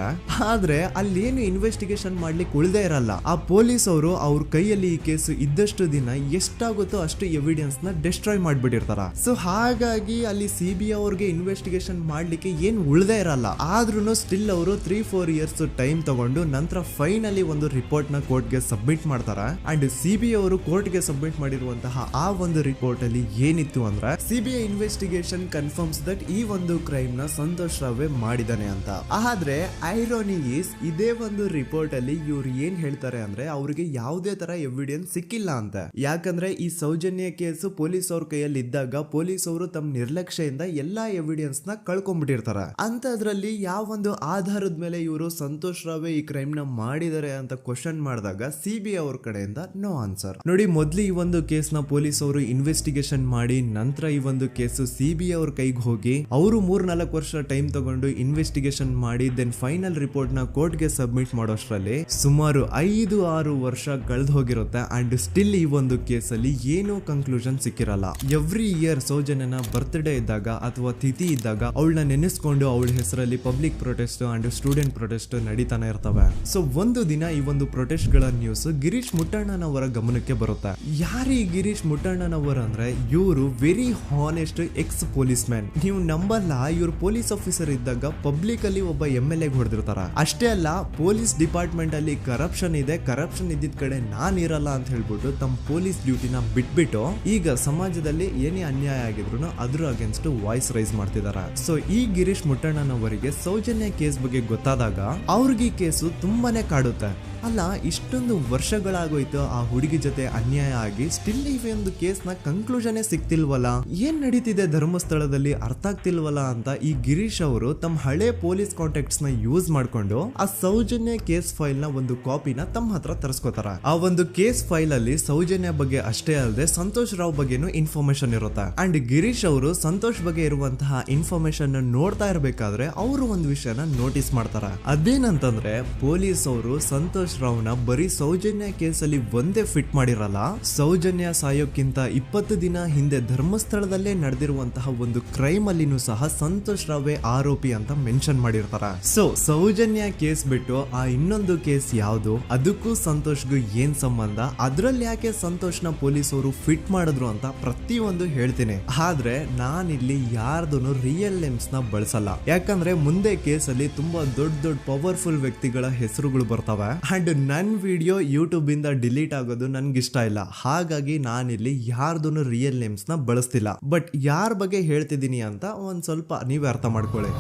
ಆದ್ರೆ ಅಲ್ಲೇನು ಇನ್ವೆಸ್ಟಿಗೇಷನ್ ಮಾಡ್ಲಿಕ್ಕೆ ಉಳ್ದೇ ಇರಲ್ಲ. ಆ ಪೊಲೀಸ್ ಅವರು ಅವ್ರ ಕೈಯಲ್ಲಿ ಈ ಕೇಸು ಇದ್ದಷ್ಟು ದಿನ ಎಷ್ಟಾಗುತ್ತೋ ಅಷ್ಟು ಎವಿಡೆನ್ಸ್ ನ ಡಿಸ್ಟ್ರಾಯ್ ಮಾಡ್ಬಿಟ್ಟಿರ್ತಾರ. ಸೊ ಹಾಗಾಗಿ ಅಲ್ಲಿ ಸಿಬಿಐ ಅವ್ರಿಗೆ ಇನ್ವೆಸ್ಟಿಗೇಷನ್ ಮಾಡ್ಲಿಕ್ಕೆ ಏನ್ ಉಳ್ದೇ ಇರಲ್ಲ. ಆದ್ರೂ ಸ್ಟಿಲ್ ಅವರು 3-4 ಇಯರ್ಸ್ ಟೈಮ್ ತಗೊಂಡು ನಂತರ ಫೈನಲಿ ಒಂದು ರಿಪೋರ್ಟ್ ನ ಕೋರ್ಟ್ ಗೆ ಸಬ್ಮಿಟ್ ಮಾಡ್ತಾರ. ಅಂಡ್ ಸಿಬಿಐ ಅವರು ಕೋರ್ಟ್ ಗೆ ಸಬ್ಮಿಟ್ ಮಾಡಿರುವಂತಹ ಆ ಒಂದು ರಿಪೋರ್ಟ್ ಅಲ್ಲಿ ಏನಿತ್ತು ಅಂದ್ರೆ ಸಿಬಿಐ ಇನ್ವೆಸ್ಟಿಗೇಷನ್ ಕನ್ಫರ್ಮ್ಸ್ ದಟ್ ಈ ಒಂದು ಕ್ರೈಮ್ ನ ಸಂತೋಷ್ ರಾವ್ ಮಾಡಿದಾನೆ ಅಂತ. ಆದ್ರೆ ಐರಾನಿ ಈಸ್ ಇದೇ ಒಂದು ರಿಪೋರ್ಟ್ ಅಲ್ಲಿ ಇವ್ರು ಏನ್ ಹೇಳ್ತಾರೆ ಅಂದ್ರೆ ಅವ್ರಿಗೆ ಯಾವುದೇ ತರ ಎವಿಡೆನ್ಸ್ ಸಿಕ್ಕಿಲ್ಲ ಅಂತ. ಯಾಕಂದ್ರೆ ಈ ಸೌಜನ್ಯ ಕೇಸು ಪೊಲೀಸ್ ಅವ್ರ ಕೈಯಲ್ಲಿ ಇದ್ದಾಗ ಪೊಲೀಸ್ ಅವರು ತಮ್ಮ ನಿರ್ಲಕ್ಷ್ಯದಿಂದ ಎಲ್ಲಾ ಎವಿಡೆನ್ಸ್ ನ ಕಳ್ಕೊಂಡ್ಬಿಟ್ಟಿರ್ತಾರ. ಅಂತದ್ರಲ್ಲಿ ಯಾವ ಒಂದು ಆಧಾರದ ಮೇಲೆ ಇವರು ಸಂತೋಷ್ ರಾವ್ ಈ ಕ್ರೈಮ್ ನ ಮಾಡಿದ್ದಾರೆ ಅಂತ ಕ್ವಶನ್ ಮಾಡಿದಾಗ ಸಿಬಿಐ ಅವ್ರ ಕಡೆಯಿಂದ ನೋ ಆನ್ಸರ್. ನೋಡಿ, ಮೊದ್ಲು ಈ ಒಂದು ಕೇಸ್ ನ ಪೊಲೀಸ್ ಅವರು ಇನ್ವೆಸ್ಟಿಗೇಷನ್ ಮಾಡಿ ನಂತರ ಈ ಒಂದು ಕೇಸು ಸಿಬಿಐ ಅವ್ರ ಕೈಗೆ ಹೋಗಿ ಅವರು 3-4 ವರ್ಷ ಟೈಮ್ ತಗೊಂಡು ಇನ್ವೆಸ್ಟಿಗೇಷನ್ ಮಾಡಿ ದೆನ್ ಫೈನಲ್ ರಿಪೋರ್ಟ್ ನ ಕೋರ್ಟ್ ಗೆ ಸಬ್ಮಿಟ್ ಮಾಡೋಷ್ಟ್ರಲ್ಲಿ ಸುಮಾರು 5-6 ವರ್ಷ ಕಳೆದು ಹೋಗಿರುತ್ತೆ. ಅಂಡ್ ಸ್ಟಿಲ್ ಈ ಒಂದು ಕೇಸಲ್ಲಿ ಏನೂ ಕನ್ಕ್ಲೂಷನ್ ಸಿಕ್ಕಿರಲ್ಲ. ಎವ್ರಿ ಇಯರ್ ಸೌಜನ್ಯನ ಬರ್ತ್ಡೇ ಇದ್ದಾಗ ಅಥವಾ ತಿಥಿ ಇದ್ದಾಗ ಅವಳನ್ನ ನೆನೆಸ್ಕೊಂಡು ಅವಳ ಹೆಸರಲ್ಲಿ public protest and student protest ನಡೀತಾನೆ ಇರ್ತವೆ. ಸೊ ಒಂದು ದಿನ ಈ ಒಂದು ಪ್ರೊಟೆಸ್ಟ್ ಗಳ ನ್ಯೂಸ್ ಗಿರೀಶ್ ಮುಟ್ಟಣ್ಣನವರ ಗಮನಕ್ಕೆ ಬರುತ್ತೆ. ಯಾರು ಈ ಗಿರೀಶ್ ಮುಟ್ಟಣ್ಣನವರ ಅಂದ್ರೆ ಇವರು very honest X police man. ನೀವು ನಂಬಲ್ಲ, ಇವ್ರು ಪೊಲೀಸ್ ಆಫೀಸರ್ ಇದ್ದಾಗ ಪಬ್ಲಿಕ್ ಅಲ್ಲಿ ಒಬ್ಬ MLA ಹೊಡೆದಿರ್ತಾರ. ಅಷ್ಟೇ ಅಲ್ಲ, ಪೊಲೀಸ್ ಡಿಪಾರ್ಟ್ಮೆಂಟ್ ಅಲ್ಲಿ ಕರಪ್ಷನ್ ಇದೆ, ಕರಪ್ಷನ್ ಇದ್ದಿದ್ ಕಡೆ ನಾನ್ ಇರಲ್ಲ ಅಂತ ಹೇಳ್ಬಿಟ್ಟು ತಮ್ಮ ಪೊಲೀಸ್ ಡ್ಯೂಟಿನ ಬಿಟ್ಬಿಟ್ಟು ಈಗ ಸಮಾಜದಲ್ಲಿ ಏನೇ ಅನ್ಯಾಯ ಆಗಿದ್ರು ಅದ್ರ ಅಗೇನ್ಸ್ಟ್ ವಾಯ್ಸ್ ರೈಸ್ ಮಾಡ್ತಿದಾರ. ಸೊ ಈ ಗಿರೀಶ್ ಮುಟ್ಟಣ್ಣನವರಿಗೆ ಸೌಜನ್ಯ ಕೇಸ್ ಬಗ್ಗೆ ಗೊತ್ತಾದಾಗ ಅವ್ರಿಗೆ ಈ ಕೇಸು ತುಂಬಾನೇ ಕಾಡುತ್ತೆ. ಅಲ್ಲ, ಇಷ್ಟೊಂದು ವರ್ಷಗಳಾಗೋಯ್ತು ಆ ಹುಡುಗಿ ಜೊತೆ ಅನ್ಯಾಯ ಆಗಿ, ಸ್ಟಿಲ್ ಈ ಒಂದು ಕೇಸ್ ನ ಕನ್ಕ್ಲೂಷನ್ ಸಿಕ್ತಿಲ್ವಲ್ಲ, ಏನ್ ನಡೀತಿದೆ ಧರ್ಮಸ್ಥಳದಲ್ಲಿ ಅರ್ಥ ಆಗ್ತಿಲ್ವಲ್ಲ ಅಂತ ಈ ಗಿರೀಶ್ ಅವರು ತಮ್ಮ ಹಳೆ ಪೊಲೀಸ್ ಕಾಂಟ್ಯಾಕ್ಟ್ಸ್ ನ ಯೂಸ್ ಮಾಡ್ಕೊಂಡು ಆ ಸೌಜನ್ಯ ಕೇಸ್ ಫೈಲ್ ನ ಒಂದು ಕಾಪಿನ ತಮ್ಮ ಹತ್ರ ತರಿಸ್ಕೋತಾರ. ಆ ಒಂದು ಕೇಸ್ ಫೈಲ್ ಅಲ್ಲಿ ಸೌಜನ್ಯ ಬಗ್ಗೆ ಅಷ್ಟೇ ಅಲ್ಲದೆ ಸಂತೋಷ್ ರಾವ್ ಬಗ್ಗೆನೂ ಇನ್ಫಾರ್ಮೇಶನ್ ಇರುತ್ತೆ. ಅಂಡ್ ಗಿರೀಶ್ ಅವರು ಸಂತೋಷ್ ಬಗ್ಗೆ ಇರುವಂತಹ ಇನ್ಫಾರ್ಮೇಶನ್ ನೋಡ್ತಾ ಇರ್ಬೇಕಾದ್ರೆ ಅವರು ಒಂದು ವಿಷಯನ ನೋಟಿಸ್ ಮಾಡ್ತಾರ. ಅದೇನಂತಂದ್ರೆ ಪೊಲೀಸ್ ಅವರು ಸಂತೋಷ್ ರಾವ್ನ ಬರೀ ಸೌಜನ್ಯ ಕೇಸಲ್ಲಿ ಒಂದೇ ಫಿಟ್ ಮಾಡಿರಲ್ಲ, ಸೌಜನ್ಯ ಸಾಯೋಕ್ಕಿಂತ 20 ದಿನ ಹಿಂದೆ ಧರ್ಮಸ್ಥಳದಲ್ಲೇ ನಡೆದಿರುವಂತಹ ಒಂದು ಕ್ರೈಮ್ ಅಲ್ಲಿನೂ ಸಹ ಸಂತೋಷ್ ರಾವ್ ಆರೋಪಿ ಅಂತ ಮೆನ್ಷನ್ ಮಾಡಿರ್ತಾರ. ಸೊ ಸೌಜನ್ಯ ಕೇಸ್ ಬಿಟ್ಟು ಆ ಇನ್ನೊಂದು ಕೇಸ್ ಯಾವುದು, ಅದಕ್ಕೂ ಸಂತೋಷ್ಗೂ ಏನ್ ಸಂಬಂಧ, ಅದ್ರಲ್ಲಿ ಯಾಕೆ ಸಂತೋಷ್ನ ಪೊಲೀಸ್ ಅವರು ಫಿಟ್ ಮಾಡಿದ್ರು ಅಂತ ಪ್ರತಿಯೊಂದು ಹೇಳ್ತೀನಿ. ಆದ್ರೆ ನಾನಿಲ್ಲಿ ಯಾರ್ದು ರಿಯಲ್ ನೇಮ್ಸ್ ನ ಬಳಸಲ್ಲ. ಯಾಕಂದ್ರೆ ಮುಂದೆ ಕೇಸಲ್ಲಿ ತುಂಬಾ ದೊಡ್ಡ ಪವರ್ಫುಲ್ ವ್ಯಕ್ತಿಗಳ ಹೆಸರುಗಳು ಬರ್ತವೆ. ಅಂಡ್ ನನ್ ವಿಡಿಯೋ ಯೂಟ್ಯೂಬ್ ಇಂದ ಡಿಲೀಟ್ ಆಗೋದು ನನ್ಗೆ ಇಷ್ಟ ಇಲ್ಲ. ಹಾಗಾಗಿ ನಾನಿಲ್ಲಿ ಯಾರ್ದು ರಿಯಲ್ ನೇಮ್ಸ್ ನ ಬಳಸ್ತಿಲ್ಲ. ಬಟ್ ಯಾರ ಬಗ್ಗೆ ಹೇಳ್ತಿದ್ದೀನಿ ಅಂತ ಒಂದ್ ಸ್ವಲ್ಪ ನೀವೇ ಅರ್ಥ ಮಾಡ್ಕೊಳ್ಳಿ.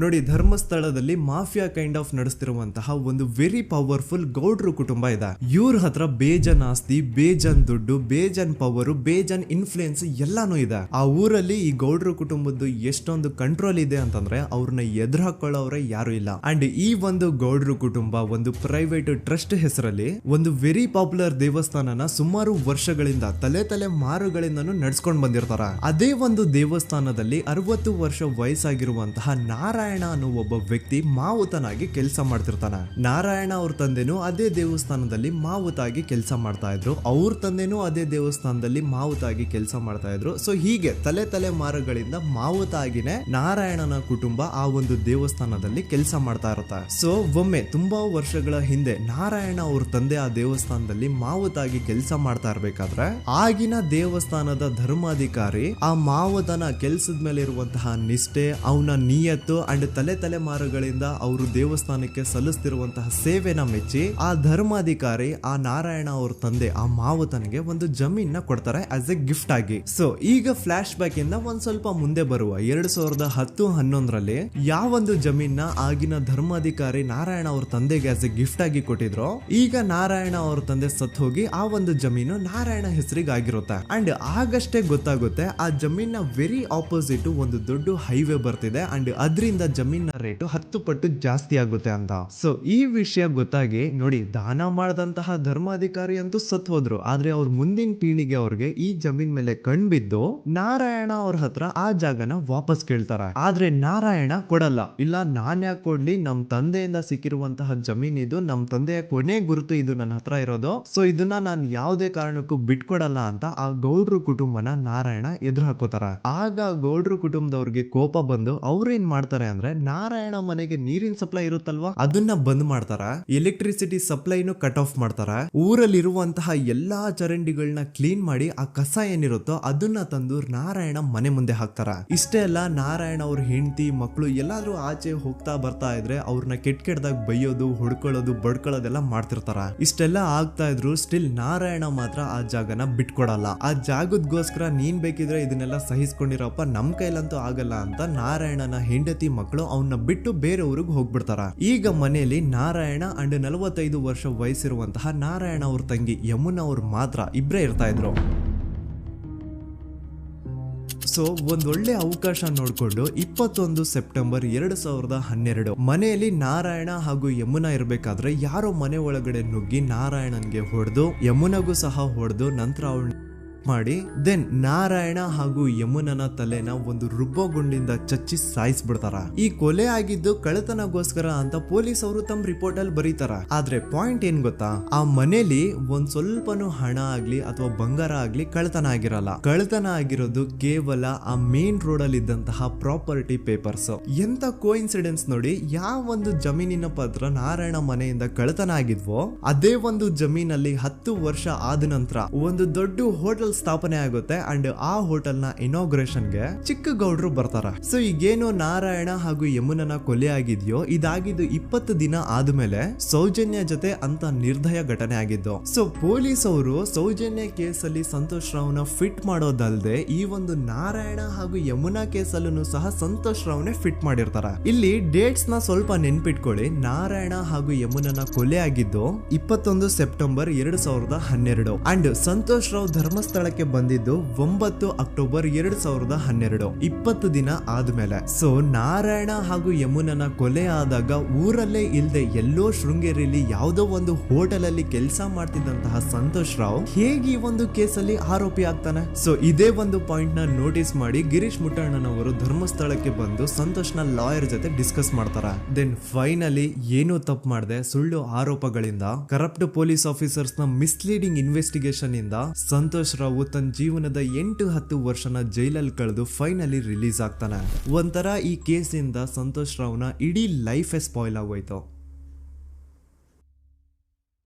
ನೋಡಿ, ಧರ್ಮಸ್ಥಳದಲ್ಲಿ ಮಾಫಿಯಾ ಕೈಂಡ್ ಆಫ್ ನಡೆಸ್ತಿರುವಂತಹ ಒಂದು ವೆರಿ ಪವರ್ಫುಲ್ ಗೌಡ್ರು ಕುಟುಂಬ ಇದೆ. ಇವ್ರ ಹತ್ರ ಬೇಜನ್ ಆಸ್ತಿ, ಬೇಜನ್ ದುಡ್ಡು, ಬೇಜನ್ ಪವರ್, ಬೇಜನ್ ಇನ್ಫ್ಲೂಯೆನ್ಸ್ ಎಲ್ಲಾನು ಇದೆ. ಆ ಊರಲ್ಲಿ ಈ ಗೌಡ್ರು ಕುಟುಂಬದ್ದು ಎಷ್ಟೊಂದು ಕಂಟ್ರೋಲ್ ಇದೆ ಅಂತಂದ್ರೆ ಅವ್ರನ್ನ ಎದುರು ಹಾಕೊಳ್ಳೋರೆ ಯಾರು ಇಲ್ಲ. ಅಂಡ್ ಈ ಒಂದು ಗೌಡ್ರು ಕುಟುಂಬ ಒಂದು ಪ್ರೈವೇಟ್ ಟ್ರಸ್ಟ್ ಹೆಸರಲ್ಲಿ ಒಂದು ವೆರಿ ಪಾಪ್ಯುಲರ್ ದೇವಸ್ಥಾನನ ಸುಮಾರು ವರ್ಷಗಳಿಂದ ತಲೆ ಮಾರುಗಳಿಂದನೂ ನಡ್ಸ್ಕೊಂಡ್ ಬಂದಿರ್ತಾರ. ಅದೇ ಒಂದು ದೇವಸ್ಥಾನದಲ್ಲಿ 60 ವರ್ಷ ವಯಸ್ಸಾಗಿರುವಂತಹ ನಾರಾಯಣ ಅನ್ನೋ ಒಬ್ಬ ವ್ಯಕ್ತಿ ಮಾವುತನಾಗಿ ಕೆಲಸ ಮಾಡ್ತಿರ್ತಾನೆ. ನಾರಾಯಣ ಅವ್ರ ತಂದೆನೂ ಅದೇ ದೇವಸ್ಥಾನದಲ್ಲಿ ಮಾವುತಾಗಿ ಕೆಲಸ ಮಾಡ್ತಾ ಇದ್ರು, ಅವ್ರ ತಂದೆನೂ ಅದೇ ದೇವಸ್ಥಾನದಲ್ಲಿ ಮಾವುತಾಗಿ ಕೆಲಸ ಮಾಡ್ತಾ ಇದ್ರು. ಸೊ ಹೀಗೆ ತಲೆ ಮಾರುಗಳಿಂದ ಮಾವುತಾಗಿನೇ ನಾರಾಯಣನ ಕುಟುಂಬ ಆ ಒಂದು ದೇವಸ್ಥಾನದಲ್ಲಿ ಕೆಲಸ ಮಾಡ್ತಾ ಇರುತ್ತೆ. ಸೊ ಒಮ್ಮೆ ತುಂಬಾ ವರ್ಷಗಳ ಹಿಂದೆ ನಾರಾಯಣ ಅವ್ರ ತಂದೆ ಆ ದೇವಸ್ಥಾನದಲ್ಲಿ ಮಾವುತಾಗಿ ಕೆಲಸ ಮಾಡ್ತಾ ಇರ್ಬೇಕಾದ್ರೆ ಆಗಿನ ದೇವಸ್ಥಾನದ ಧರ್ಮಾಧಿಕಾರಿ ಆ ಮಾವುತನ ಕೆಲ್ಸದ ಮೇಲೆ ಇರುವಂತಹ ನಿಷ್ಠೆ, ಅವನ ನಿಯತ್ತು ಅಂಡ್ ತಲೆಮಾರುಗಳಿಂದ ಅವರು ದೇವಸ್ಥಾನಕ್ಕೆ ಸಲ್ಲಿಸ್ತಿರುವಂತಹ ಸೇವೆನ ಮೆಚ್ಚಿ ಆ ಧರ್ಮಾಧಿಕಾರಿ ಆ ನಾರಾಯಣ ಅವ್ರ ತಂದೆ ಆ ಮಾವುತನಿಗೆ ಒಂದು ಜಮೀನ್ ಕೊಡ್ತಾರೆ ಆಸ್ ಎ ಗಿಫ್ಟ್ ಆಗಿ. ಸೊ ಈಗ ಫ್ಲಾಶ್ ಬ್ಯಾಕ್ ಇಂದ ಒಂದ್ ಸ್ವಲ್ಪ ಮುಂದೆ ಬರುವ 2010-11ರಲ್ಲಿ ಯಾವೊಂದು ಜಮೀನ ಆಗಿನ ಧರ್ಮಾಧಿಕಾರಿ ನಾರಾಯಣ ಅವ್ರ ತಂದೆಗೆ ಆಸ್ ಎ ಗಿಫ್ಟ್ ಆಗಿ ಕೊಟ್ಟಿದ್ರು, ಈಗ ನಾರಾಯಣ ಅವ್ರ ತಂದೆ ಸತ್ ಹೋಗಿ ಆ ಒಂದು ಜಮೀನು ನಾರಾಯಣ ಹೆಸರಿಗೆ ಆಗಿರುತ್ತೆ. ಅಂಡ್ ಆಗಷ್ಟೇ ಗೊತ್ತಾಗುತ್ತೆ ಆ ಜಮೀನ ವೆರಿ ಆಪೋಸಿಟ್ ಒಂದು ದೊಡ್ಡ ಹೈವೇ ಬರ್ತಿದೆ ಅಂಡ್ ಅದರಿಂದ ಜಮೀನ ರೇಟು 10 ಪಟ್ಟು ಜಾಸ್ತಿ ಆಗುತ್ತೆ ಅಂತ. ಸೊ ಈ ವಿಷಯ ಗೊತ್ತಾಗಿ ನೋಡಿ ದಾನ ಮಾಡಿದಂತಹ ಧರ್ಮಾಧಿಕಾರಿ ಅಂತೂ ಸತ್ ಹೋದ್ರು, ಆದ್ರೆ ಅವ್ರ ಮುಂದಿನ ಪೀಳಿಗೆ ಅವ್ರಿಗೆ ಈ ಜಮೀನ್ ಮೇಲೆ ಕಣ್ಬಿದ್ದು ನಾರಾಯಣ ಅವ್ರ ಹತ್ರ ಆ ಜಾಗನ ವಾಪಸ್ ಕೇಳ್ತಾರೆ. ಆದ್ರೆ ನಾರಾಯಣ ಕೊಡಲ್ಲ. ಇಲ್ಲ ನಾನ್ ಯಾಕೆ ಕೊಡ್ಲಿ, ನಮ್ ತಂದೆಯಿಂದ ಸಿಕ್ಕಿರುವಂತಹ ಜಮೀನ್ ಇದು, ನಮ್ ತಂದೆಯ ಕೊನೆ ಗುರುತು ಇದು ನನ್ನ ಹತ್ರ ಇರೋದು, ಸೊ ಇದನ್ನ ನಾನು ಯಾವುದೇ ಕಾರಣಕ್ಕೂ ಬಿಟ್ಕೊಡಲ್ಲ ಅಂತ ಆ ಗೌಡ್ರು ಕುಟುಂಬನ ನಾರಾಯಣ ಎದುರು ಹಾಕೋತಾರ. ಆಗ ಗೌಡ್ರು ಕುಟುಂಬದವ್ರಿಗೆ ಕೋಪ ಬಂದು ಅವ್ರೇನ್ ಮಾಡ್ತಾರೆ ಅಂದ್ರೆ ನಾರಾಯಣ ಮನೆಗೆ ನೀರಿನ ಸಪ್ಲೈ ಇರುತ್ತಲ್ವಾ ಅದನ್ನ ಬಂದ್ ಮಾಡ್ತಾರ, ಎಲೆಕ್ಟ್ರಿಸಿಟಿ ಸಪ್ಲೈನು ಕಟ್ ಆಫ್ ಮಾಡ್ತಾರ, ಊರಲ್ಲಿರುವಂತಹ ಎಲ್ಲಾ ಚರಂಡಿಗಳನ್ನ ಕ್ಲೀನ್ ಮಾಡಿ ಆ ಕಸ ಏನಿರುತ್ತೋ ಅದನ್ನ ತಂದು ನಾರಾಯಣ ಮನೆ ಮುಂದೆ ಹಾಕ್ತಾರ. ಇಷ್ಟೇ ಅಲ್ಲ, ನಾರಾಯಣ ಅವ್ರ ಹೆಂಡತಿ ಮಕ್ಕಳು ಎಲ್ಲಾದ್ರೂ ಆಚೆ ಹೋಗ್ತಾ ಬರ್ತಾ ಇದ್ರೆ ಅವ್ರನ್ನ ಕೆಟ್ಟದಾಗ ಬೈಯೋದು, ಹೊಡ್ಕೊಳ್ಳೋದು, ಬಡ್ಕೊಳ್ಳೋದೆಲ್ಲ ಮಾಡ್ತಿರ್ತಾರ. ಇಷ್ಟೆಲ್ಲ ಆಗ್ತಾ ಇದ್ರು ಸ್ಟಿಲ್ ನಾರಾಯಣ ಮಾತ್ರ ಆ ಜಾಗನ ಬಿಟ್ಕೊಡಲ್ಲ. ಆ ಜಾಗದ್ಗೋಸ್ಕರ ನೀನ್ ಬೇಕಿದ್ರೆ ಇದನ್ನೆಲ್ಲ ಸಹಿಸ್ಕೊಂಡಿರಪ್ಪ, ನಮ್ ಕೈಲಂತೂ ಆಗಲ್ಲ ಅಂತ ನಾರಾಯಣನ ಹೆಂಡತಿ ಮಕ್ಕಳು ಅವನ್ನ ಬಿಟ್ಟು ಬೇರೆ ಊರಿಗೆ ಹೋಗ್ಬಿಡ್ತಾರ. ಈಗ ಮನೆಯಲ್ಲಿ ನಾರಾಯಣ ಅಂಡ್ 45 ವರ್ಷ ವಯಸ್ಸಿರುವಂತಹ ನಾರಾಯಣ ಅವ್ರ ತಂಗಿ ಯಮುನಾ ಅವ್ರು ಮಾತ್ರ ಇಬ್ರೇ ಇರ್ತಾ ಇದ್ರು. ಸೊ ಒಂದೊಳ್ಳೆ ಅವಕಾಶ ನೋಡ್ಕೊಂಡು 21 ಸೆಪ್ಟೆಂಬರ್ 2012 ಮನೆಯಲ್ಲಿ ನಾರಾಯಣ ಹಾಗೂ ಯಮುನಾ ಇರ್ಬೇಕಾದ್ರೆ ಯಾರೋ ಮನೆ ಒಳಗಡೆ ನುಗ್ಗಿ ನಾರಾಯಣನ್ಗೆ ಹೊಡೆದು ಯಮುನಾಗೂ ಸಹ ಹೊಡೆದು ನಂತರ ಅವಳು ಮಾಡಿ ದೆನ್ ನಾರಾಯಣ ಹಾಗೂ ಯಮುನನ ತಲೆನ ಒಂದು ರುಬ್ಬೋ ಗುಂಡಿಂದ ಚಚ್ಚಿ ಸಾಯಿಸ್ಬಿಡ್ತಾರ. ಈ ಕೊಲೆ ಆಗಿದ್ದು ಕಳ್ಳತನಗೋಸ್ಕರ ಅಂತ ಪೊಲೀಸ್ ಅವರು ತಮ್ಮ ರಿಪೋರ್ಟ್ ಅಲ್ಲಿ ಬರೀತಾರ. ಆದ್ರೆ ಪಾಯಿಂಟ್ ಏನ್ ಗೊತ್ತಾ, ಆ ಮನೇಲಿ ಒಂದ್ ಸ್ವಲ್ಪನೂ ಹಣ ಆಗ್ಲಿ ಅಥವಾ ಬಂಗಾರ ಆಗ್ಲಿ ಕಳ್ಳತನ ಆಗಿರಲ್ಲ. ಕಳ್ಳತನ ಆಗಿರೋದು ಕೇವಲ ಆ ಮೇನ್ ರೋಡ್ ಅಲ್ಲಿ ಇದ್ದಂತಹ ಪ್ರಾಪರ್ಟಿ ಪೇಪರ್ಸ್. ಎಂತ ಕೋಇನ್ಸಿಡೆನ್ಸ್ ನೋಡಿ, ಯಾವ ಒಂದು ಜಮೀನಿನ ಪತ್ರ ನಾರಾಯಣ ಮನೆಯಿಂದ ಕಳ್ಳತನ ಆಗಿದ್ವೋ ಅದೇ ಒಂದು ಜಮೀನಲ್ಲಿ 10 ವರ್ಷ ಆದ ನಂತರ ಒಂದು ದೊಡ್ಡ ಹೋಟೆಲ್ ಸ್ಥಾಪನೆ ಆಗುತ್ತೆ ಅಂಡ್ ಆ ಹೋಟೆಲ್ ನ ಇನಾಗ್ರೇಷನ್ ಗೆ ಚಿಕ್ಕ ಗೌಡ್ರು ಬರ್ತಾರ. ಸೊ ಈಗೇನು ನಾರಾಯಣ ಹಾಗೂ ಯಮುನನ ಕೊಲೆ ಆಗಿದ್ಯೋ ಇದಾಗಿದ್ದು 20 ದಿನ ಆದ್ಮೇಲೆ ಸೌಜನ್ಯ ಜೊತೆ ಅಂತ ನಿರ್ದಯ ಘಟನೆ ಆಗಿದ್ದು. ಸೊ ಪೊಲೀಸ್ ಅವರು ಸೌಜನ್ಯ ಕೇಸಲ್ಲಿ ಸಂತೋಷ್ ರಾವ್ನ ಫಿಟ್ ಮಾಡೋದಲ್ದೆ ಈ ಒಂದು ನಾರಾಯಣ ಹಾಗೂ ಯಮುನಾ ಕೇಸಲ್ಲೂ ಸಹ ಸಂತೋಷ್ ರಾವ್ನೆ ಫಿಟ್ ಮಾಡಿರ್ತಾರ. ಇಲ್ಲಿ ಡೇಟ್ಸ್ ನ ಸ್ವಲ್ಪ ನೆನ್ಪಿಟ್ಕೊಳ್ಳಿ. ನಾರಾಯಣ ಹಾಗೂ ಯಮುನನ ಕೊಲೆ ಆಗಿದ್ದು 21 ಸೆಪ್ಟೆಂಬರ್ 2012 ಅಂಡ್ ಸಂತೋಷ್ ರಾವ್ ಧರ್ಮಸ್ಥಳ ಬಂದಿದ್ದು 9 ಅಕ್ಟೋಬರ್ 2012, 20 ದಿನ ಆದ್ಮೇಲೆ. ಸೊ ನಾರಾಯಣ ಹಾಗೂ ಯಮುನನ ಕೊಲೆ ಆದಾಗ ಊರಲ್ಲೇ ಇಲ್ದೆ ಎಲ್ಲೋ ಶೃಂಗೇರಿಯಲ್ಲಿ ಯಾವುದೋ ಒಂದು ಹೋಟೆಲ್ ಅಲ್ಲಿ ಕೆಲಸ ಮಾಡ್ತಿದ್ದಂತಹ ಸಂತೋಷ್ ರಾವ್ ಹೇಗೆ ಈ ಒಂದು ಕೇಸಲ್ಲಿ ಆರೋಪಿ ಆಗ್ತಾನೆ? ಸೊ ಇದೇ ಒಂದು ಪಾಯಿಂಟ್ ನ ನೋಟಿಸ್ ಮಾಡಿ ಗಿರೀಶ್ ಮುಟ್ಟಣ್ಣನವರು ಧರ್ಮಸ್ಥಳಕ್ಕೆ ಬಂದು ಸಂತೋಷ್ ನ ಲಾಯರ್ ಜೊತೆ ಡಿಸ್ಕಸ್ ಮಾಡ್ತಾರ. ದೆನ್ ಫೈನಲಿ ಏನೋ ತಪ್ಪು ಮಾಡದೆ ಸುಳ್ಳು ಆರೋಪಗಳಿಂದ ಕರಪ್ಟ್ ಪೊಲೀಸ್ ಆಫೀಸರ್ಸ್ ನ ಮಿಸ್ಲೀಡಿಂಗ್ ಇನ್ವೆಸ್ಟಿಗೇಷನ್ ಇಂದ ಸಂತೋಷ್ ರಾವ್ ತನ್ನ ಜೀವನದ 8-10 ವರ್ಷನ ಜೈಲಲ್ಲಿ ಕಳೆದು ಫೈನಲಿ ರಿಲೀಸ್ ಆಗ್ತಾನೆ. ಒಂಥರ ಈ ಕೇಸಿಂದ ಸಂತೋಷ್ ರಾವ್ನ ಇಡೀ ಲೈಫ್ ಸ್ಪಾಯ್ಲ್ ಆಗೋಯ್ತು.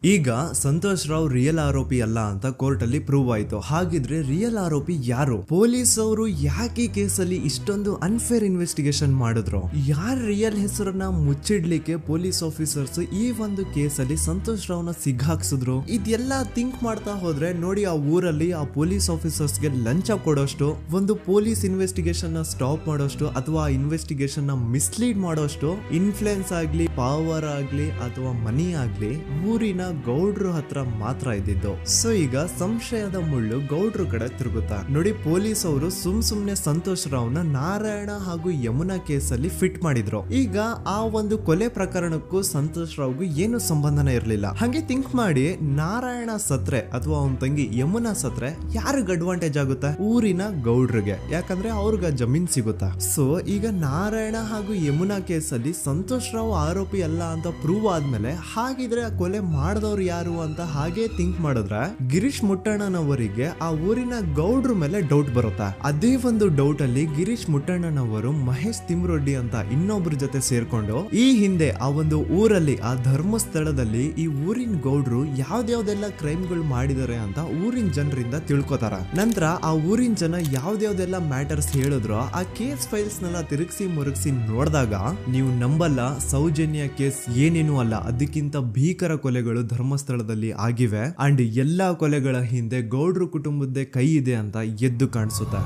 ಈಗ ಸಂತೋಷ್ ರಾವ್ ರಿಯಲ್ ಆರೋಪಿ ಅಲ್ಲ ಅಂತ ಕೋರ್ಟ್ ಅಲ್ಲಿ ಪ್ರೂವ್ ಆಯ್ತು. ಹಾಗಿದ್ರೆ ರಿಯಲ್ ಆರೋಪಿ ಯಾರು? ಪೊಲೀಸ್ ಅವರು ಯಾಕೆ ಕೇಸಲ್ಲಿ ಇಷ್ಟೊಂದು ಅನ್ಫೇರ್ ಇನ್ವೆಸ್ಟಿಗೇಷನ್ ಮಾಡಿದ್ರು? ಯಾರ ರಿಯಲ್ ಹೆಸರನ್ನ ಮುಚ್ಚಿಡ್ಲಿಕ್ಕೆ ಪೊಲೀಸ್ ಆಫೀಸರ್ಸ್ ಈ ಒಂದು ಕೇಸಲ್ಲಿ ಸಂತೋಷ್ ರಾವ್ನ ಸಿಗ್ಹಾಕ್ಸಿದ್ರು? ಇದೆಲ್ಲ ಥಿಂಕ್ ಮಾಡ್ತಾ ಹೋದ್ರೆ ನೋಡಿ ಆ ಊರಲ್ಲಿ ಆ ಪೊಲೀಸ್ ಆಫೀಸರ್ಸ್ಗೆ ಲಂಚ ಕೊಡೋಷ್ಟು, ಒಂದು ಪೊಲೀಸ್ ಇನ್ವೆಸ್ಟಿಗೇಷನ್ ನ ಸ್ಟಾಪ್ ಮಾಡೋಷ್ಟು ಅಥವಾ ಇನ್ವೆಸ್ಟಿಗೇಷನ್ ನ ಮಿಸ್ಲೀಡ್ ಮಾಡೋಷ್ಟು ಇನ್ಫ್ಲೂಯೆನ್ಸ್ ಆಗ್ಲಿ, ಪವರ್ ಆಗ್ಲಿ ಅಥವಾ ಮನಿ ಆಗ್ಲಿ ಊರಿನ ಗೌಡ್ರು ಹತ್ರ ಮಾತ್ರ ಇದ್ದಿದ್ದು. ಸೊ ಈಗ ಸಂಶಯದ ಮುಳ್ಳು ಗೌಡ್ರು ಕಡೆ ತಿರುಗುತ್ತಾ ನೋಡಿ. ಪೊಲೀಸ್ ಅವರು ಸುಮ್ನೆ ಸಂತೋಷ್ ರಾವ್ನ ನಾರಾಯಣ ಹಾಗೂ ಯಮುನಾ ಕೇಸಲ್ಲಿ ಫಿಟ್ ಮಾಡಿದ್ರು. ಈಗ ಆ ಒಂದು ಕೊಲೆ ಪ್ರಕರಣಕ್ಕೂ ಸಂತೋಷ್ ರಾವ್ಗೂ ಏನು ಸಂಬಂಧನೇ ಇರ್ಲಿಲ್ಲ. ಹಂಗೆ ಥಿಂಕ್ ಮಾಡಿ ನಾರಾಯಣ ಸತ್ರೆ ಅಥವಾ ಅವನ ತಂಗಿ ಯಮುನಾ ಸತ್ರೆ ಯಾರಿಗ ಅಡ್ವಾಂಟೇಜ್ ಆಗುತ್ತೆ? ಊರಿನ ಗೌಡ್ರಿಗೆ, ಯಾಕಂದ್ರೆ ಅವ್ರಿಗ ಜಮೀನ್ ಸಿಗುತ್ತಾ. ಸೊ ಈಗ ನಾರಾಯಣ ಹಾಗೂ ಯಮುನಾ ಕೇಸಲ್ಲಿ ಸಂತೋಷ್ ರಾವ್ ಆರೋಪಿ ಅಲ್ಲ ಅಂತ ಪ್ರೂವ್ ಆದ್ಮೇಲೆ ಹಾಗಿದ್ರೆ ಆ ಕೊಲೆ ಮಾಡ್ದವ್ರು ಯಾರು ಅಂತ ಹಾಗೆ ಥಿಂಕ್ ಮಾಡಿದ್ರೆ ಗಿರೀಶ್ ಮುಟ್ಟಣ್ಣನವರಿಗೆ ಆ ಊರಿನ ಗೌಡ್ರ ಮೇಲೆ ಡೌಟ್ ಬರುತ್ತೆ. ಅದೇ ಒಂದು ಡೌಟ್ ಅಲ್ಲಿ ಗಿರೀಶ್ ಮುಟ್ಟಣ್ಣನವರು ಮಹೇಶ್ ತಿಮ್ರೊಡ್ಡಿ ಅಂತ ಇನ್ನೊಬ್ರ ಜೊತೆ ಸೇರ್ಕೊಂಡು ಈ ಹಿಂದೆ ಆ ಒಂದು ಊರಲ್ಲಿ ಆ ಧರ್ಮಸ್ಥಳದಲ್ಲಿ ಈ ಊರಿನ ಗೌಡ್ರು ಯಾವ್ದಾವ್ದೆಲ್ಲ ಕ್ರೈಮ್ಗಳು ಮಾಡಿದಾರೆ ಅಂತ ಊರಿನ ಜನರಿಂದ ತಿಳ್ಕೊತಾರ. ನಂತರ ಆ ಊರಿನ ಜನ ಯಾವ್ದಾವ್ದೆಲ್ಲ ಮ್ಯಾಟರ್ಸ್ ಹೇಳಿದ್ರು ಆ ಕೇಸ್ ಫೈಲ್ಸ್ ನೆಲ್ಲ ತಿರುಗಿಸಿ ಮುರುಗಿಸಿ ನೋಡಿದಾಗ ನೀವು ನಂಬಲ್ಲ, ಸೌಜನ್ಯ ಕೇಸ್ ಏನೇನು ಅಲ್ಲ, ಅದಕ್ಕಿಂತ ಭೀಕರ ಕೊಲೆಗಳು ಧರ್ಮಸ್ಥಳದಲ್ಲಿ ಆಗಿವೆ ಅಂಡ್ ಎಲ್ಲಾ ಕೊಲೆಗಳ ಹಿಂದೆ ಗೌಡ್ರು ಕುಟುಂಬದ್ದೇ ಕೈ ಇದೆ ಅಂತ ಎದ್ದು ಕಾಣಿಸುತ್ತೆ.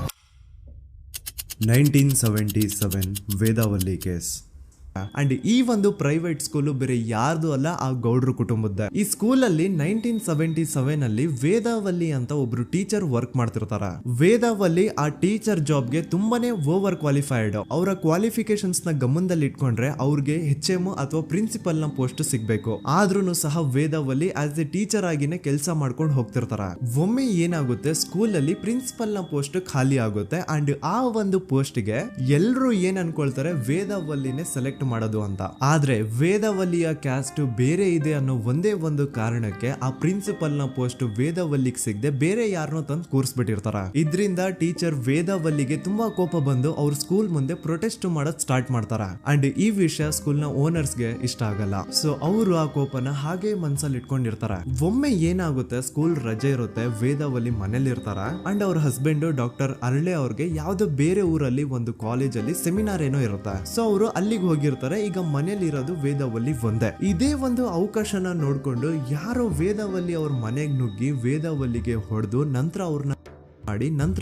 1977 ವೇದಾವಲ್ಲಿ ಕೇಸ್. ಅಂಡ್ ಈ ಒಂದು ಪ್ರೈವೇಟ್ ಸ್ಕೂಲು ಬೇರೆ ಯಾರ್ದು ಅಲ್ಲ, ಆ ಗೌಡ್ರು ಕುಟುಂಬದ. ಈ ಸ್ಕೂಲ್ ಅಲ್ಲಿ 1977 ಅಲ್ಲಿ ವೇದಾವಲ್ಲಿ ಅಂತ ಒಬ್ರು ಟೀಚರ್ ವರ್ಕ್ ಮಾಡ್ತಿರ್ತಾರ. ವೇದಾವಲ್ಲಿ ಆ ಟೀಚರ್ ಜಾಬ್ಗೆ ತುಂಬಾನೇ ಓವರ್ ಕ್ವಾಲಿಫೈಡ್. ಅವರ ಕ್ವಾಲಿಫಿಕೇಶನ್ಸ್ ನ ಗಮನದಲ್ಲಿ ಇಟ್ಕೊಂಡ್ರೆ ಅವ್ರಿಗೆ HM ಅಥವಾ ಪ್ರಿನ್ಸಿಪಲ್ ನ ಪೋಸ್ಟ್ ಸಿಗ್ಬೇಕು. ಆದ್ರೂ ಸಹ ವೇದಾವಲ್ಲಿ ಆಸ್ ಎ ಟೀಚರ್ ಆಗಿನೇ ಕೆಲಸ ಮಾಡ್ಕೊಂಡು ಹೋಗ್ತಿರ್ತಾರ. ಒಮ್ಮೆ ಏನಾಗುತ್ತೆ, ಸ್ಕೂಲ್ ಅಲ್ಲಿ ಪ್ರಿನ್ಸಿಪಲ್ ನ ಪೋಸ್ಟ್ ಖಾಲಿ ಆಗುತ್ತೆ ಅಂಡ್ ಆ ಒಂದು ಪೋಸ್ಟ್ ಗೆ ಎಲ್ರು ಏನ್ ಅನ್ಕೊಳ್ತಾರೆ, ವೇದಾವಲ್ಲಿನೇ ಸೆಲೆಕ್ಟ್ ಮಾಡೋದು ಅಂತ. ಆದ್ರೆ ವೇದಾವಲ್ಲಿಯ ಕ್ಯಾಸ್ಟ್ ಬೇರೆ ಇದೆ ಅನ್ನೋ ಒಂದೇ ಒಂದು ಕಾರಣಕ್ಕೆ ಆ ಪ್ರಿನ್ಸಿಪಲ್ ನ ಪೋಸ್ಟ್ ವೇದಾವಲ್ಲಿಗೆ ಸಿಗದೆ ಬೇರೆ ಯಾರನ್ನೋ ತಂದು ಕೂರಿಸ್ಬಿಟ್ಟಿರ್ತಾರ. ಇದರಿಂದ ಟೀಚರ್ ವೇದಾವಲ್ಲಿಗೆ ತುಂಬಾ ಕೋಪ ಬಂದು ಅವ್ರ ಸ್ಕೂಲ್ ಮುಂದೆ ಪ್ರೊಟೆಸ್ಟ್ ಮಾಡೋದ್ ಸ್ಟಾರ್ಟ್ ಮಾಡ್ತಾರ. ಅಂಡ್ ಈ ವಿಷಯ ಸ್ಕೂಲ್ ನ ಓನರ್ಸ್ ಗೆ ಇಷ್ಟ ಆಗಲ್ಲ. ಸೊ ಅವರು ಆ ಕೋಪನ ಹಾಗೆ ಮನ್ಸಲ್ಲಿ ಇಟ್ಕೊಂಡಿರ್ತಾರ. ಒಮ್ಮೆ ಏನಾಗುತ್ತೆ, ಸ್ಕೂಲ್ ರಜೆ ಇರುತ್ತೆ, ವೇದಾವಲ್ಲಿ ಮನೇಲಿ ಇರ್ತಾರ ಅಂಡ್ ಅವ್ರ ಹಸ್ಬೆಂಡ್ ಡಾಕ್ಟರ್ ಅರಳೆ ಅವ್ರಿಗೆ ಯಾವ್ದೋ ಬೇರೆ ಊರಲ್ಲಿ ಒಂದು ಕಾಲೇಜ್ ಅಲ್ಲಿ ಸೆಮಿನಾರ್ ಏನೋ ಇರುತ್ತೆ. ಸೊ ಅವರು ಅಲ್ಲಿಗೆ ಹೋಗಿರ್ತಾರೆ. ಈಗ ಮನೇಲಿ ಇರೋದು ವೇದಾವಲ್ಲಿ ಒಂದೇ. ಇದೇ ಒಂದು ಅವಕಾಶನ ನೋಡ್ಕೊಂಡು ಯಾರೋ ವೇದಾವಲ್ಲಿ ಅವ್ರ ಮನೆಗೆ ನುಗ್ಗಿ ವೇದಾವಲ್ಲಿಗೆ ಹೊಡೆದು ನಂತರ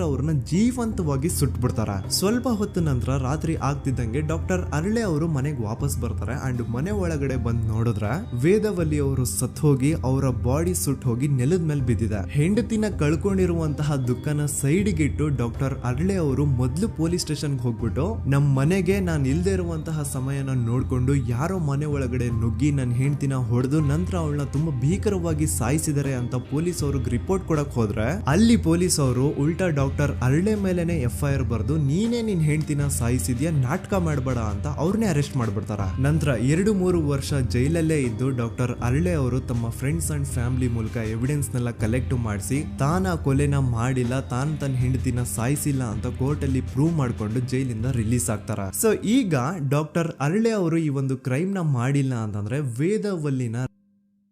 ಅವ್ರನ್ನ ಜೀವಂತವಾಗಿ ಸುಟ್ಬಿಡ್ತಾರ. ಸ್ವಲ್ಪ ಹೊತ್ತು ನಂತರ ರಾತ್ರಿ ಆಗ್ತಿದ್ದಂಗೆ ಡಾಕ್ಟರ್ ಅರಳೆ ಅವರು ಮನೆಗೆ ವಾಪಸ್ ಬರ್ತಾರೆ ಅಂಡ್ ಮನೆ ಒಳಗಡೆ ಬಂದ್ ನೋಡಿದ್ರೆ ವೇದಾವಲ್ಲಿ ಅವರು ಸತ್ ಹೋಗಿ ಅವರ ಬಾಡಿ ಸುಟ್ ಹೋಗಿ ನೆಲದ ಮೇಲೆ ಬಿದ್ದಿದೆ. ಹೆಂಡತಿನ ಕಳ್ಕೊಂಡಿರುವಂತಹ ದುಃಖನ ಸೈಡ್ಗೆ ಇಟ್ಟು ಡಾಕ್ಟರ್ ಅರಳೆ ಅವರು ಮೊದ್ಲು ಪೊಲೀಸ್ ಸ್ಟೇಷನ್ ಹೋಗ್ಬಿಟ್ಟು ನಮ್ ಮನೆಗೆ ನಾನು ಇಲ್ದೇ ಇರುವಂತಹ ಸಮಯನ ನೋಡ್ಕೊಂಡು ಯಾರೋ ಮನೆ ಒಳಗಡೆ ನುಗ್ಗಿ ನನ್ನ ಹೆಂಡತಿನ ಹೊಡೆದು ನಂತರ ಅವಳನ್ನ ತುಂಬಾ ಭೀಕರವಾಗಿ ಸಾಯಿಸಿದರೆ ಅಂತ ಪೊಲೀಸ್ ಅವ್ರಿಗೆ ರಿಪೋರ್ಟ್ ಕೊಡಕ್ ಹೋದ್ರೆ ಅಲ್ಲಿ ಪೊಲೀಸ್ ಅವರು ಉಲ್ಟಾ ಡಾಕ್ಟರ್ ಅರಳೆ ಮೇಲೆನೆ FIR ಬರ್ದು ನೀನೇ ನಿನ್ ಹೆಂಡತಿನ ಸಾಯಿಸಿದ್ಯಾ, ನಾಟಕ ಮಾಡಬೇಡ ಅಂತ ಅವ್ರನ್ನೇ ಅರೆಸ್ಟ್ ಮಾಡ್ಬಿಡ್ತಾರ. ನಂತರ 2-3 ವರ್ಷ ಜೈಲಲ್ಲೇ ಇದ್ದು ಡಾಕ್ಟರ್ ಅರಳೆ ಅವರು ತಮ್ಮ ಫ್ರೆಂಡ್ಸ್ ಅಂಡ್ ಫ್ಯಾಮಿಲಿ ಮೂಲಕ ಎವಿಡೆನ್ಸ್ ನೆಲ್ಲ ಕಲೆಕ್ಟ್ ಮಾಡಿಸಿ ತಾನ ಕೊಲೆನ ಮಾಡಿಲ್ಲ, ತಾನ್ ತನ್ನ ಹೆಂಡತಿನ ಸಾಯಿಸಿಲ್ಲ ಅಂತ ಕೋರ್ಟ್ ಅಲ್ಲಿ ಪ್ರೂವ್ ಮಾಡ್ಕೊಂಡು ಜೈಲಿಂದ ರಿಲೀಸ್ ಆಗ್ತಾರ. ಸೊ ಈಗ ಡಾಕ್ಟರ್ ಅರಳೆ ಅವರು ಈ ಒಂದು ಕ್ರೈಮ್ ನ ಮಾಡಿಲ್ಲ ಅಂತಂದ್ರೆ ವೇದಾವಲ್ಲಿನ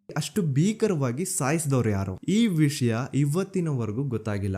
ಅಷ್ಟು ಭೀಕರವಾಗಿ ಸಾಯಿಸಿದವ್ರು ಯಾರು, ಈ ವಿಷಯ ಇವತ್ತಿನವರೆಗೂ ಗೊತ್ತಾಗಿಲ್ಲ.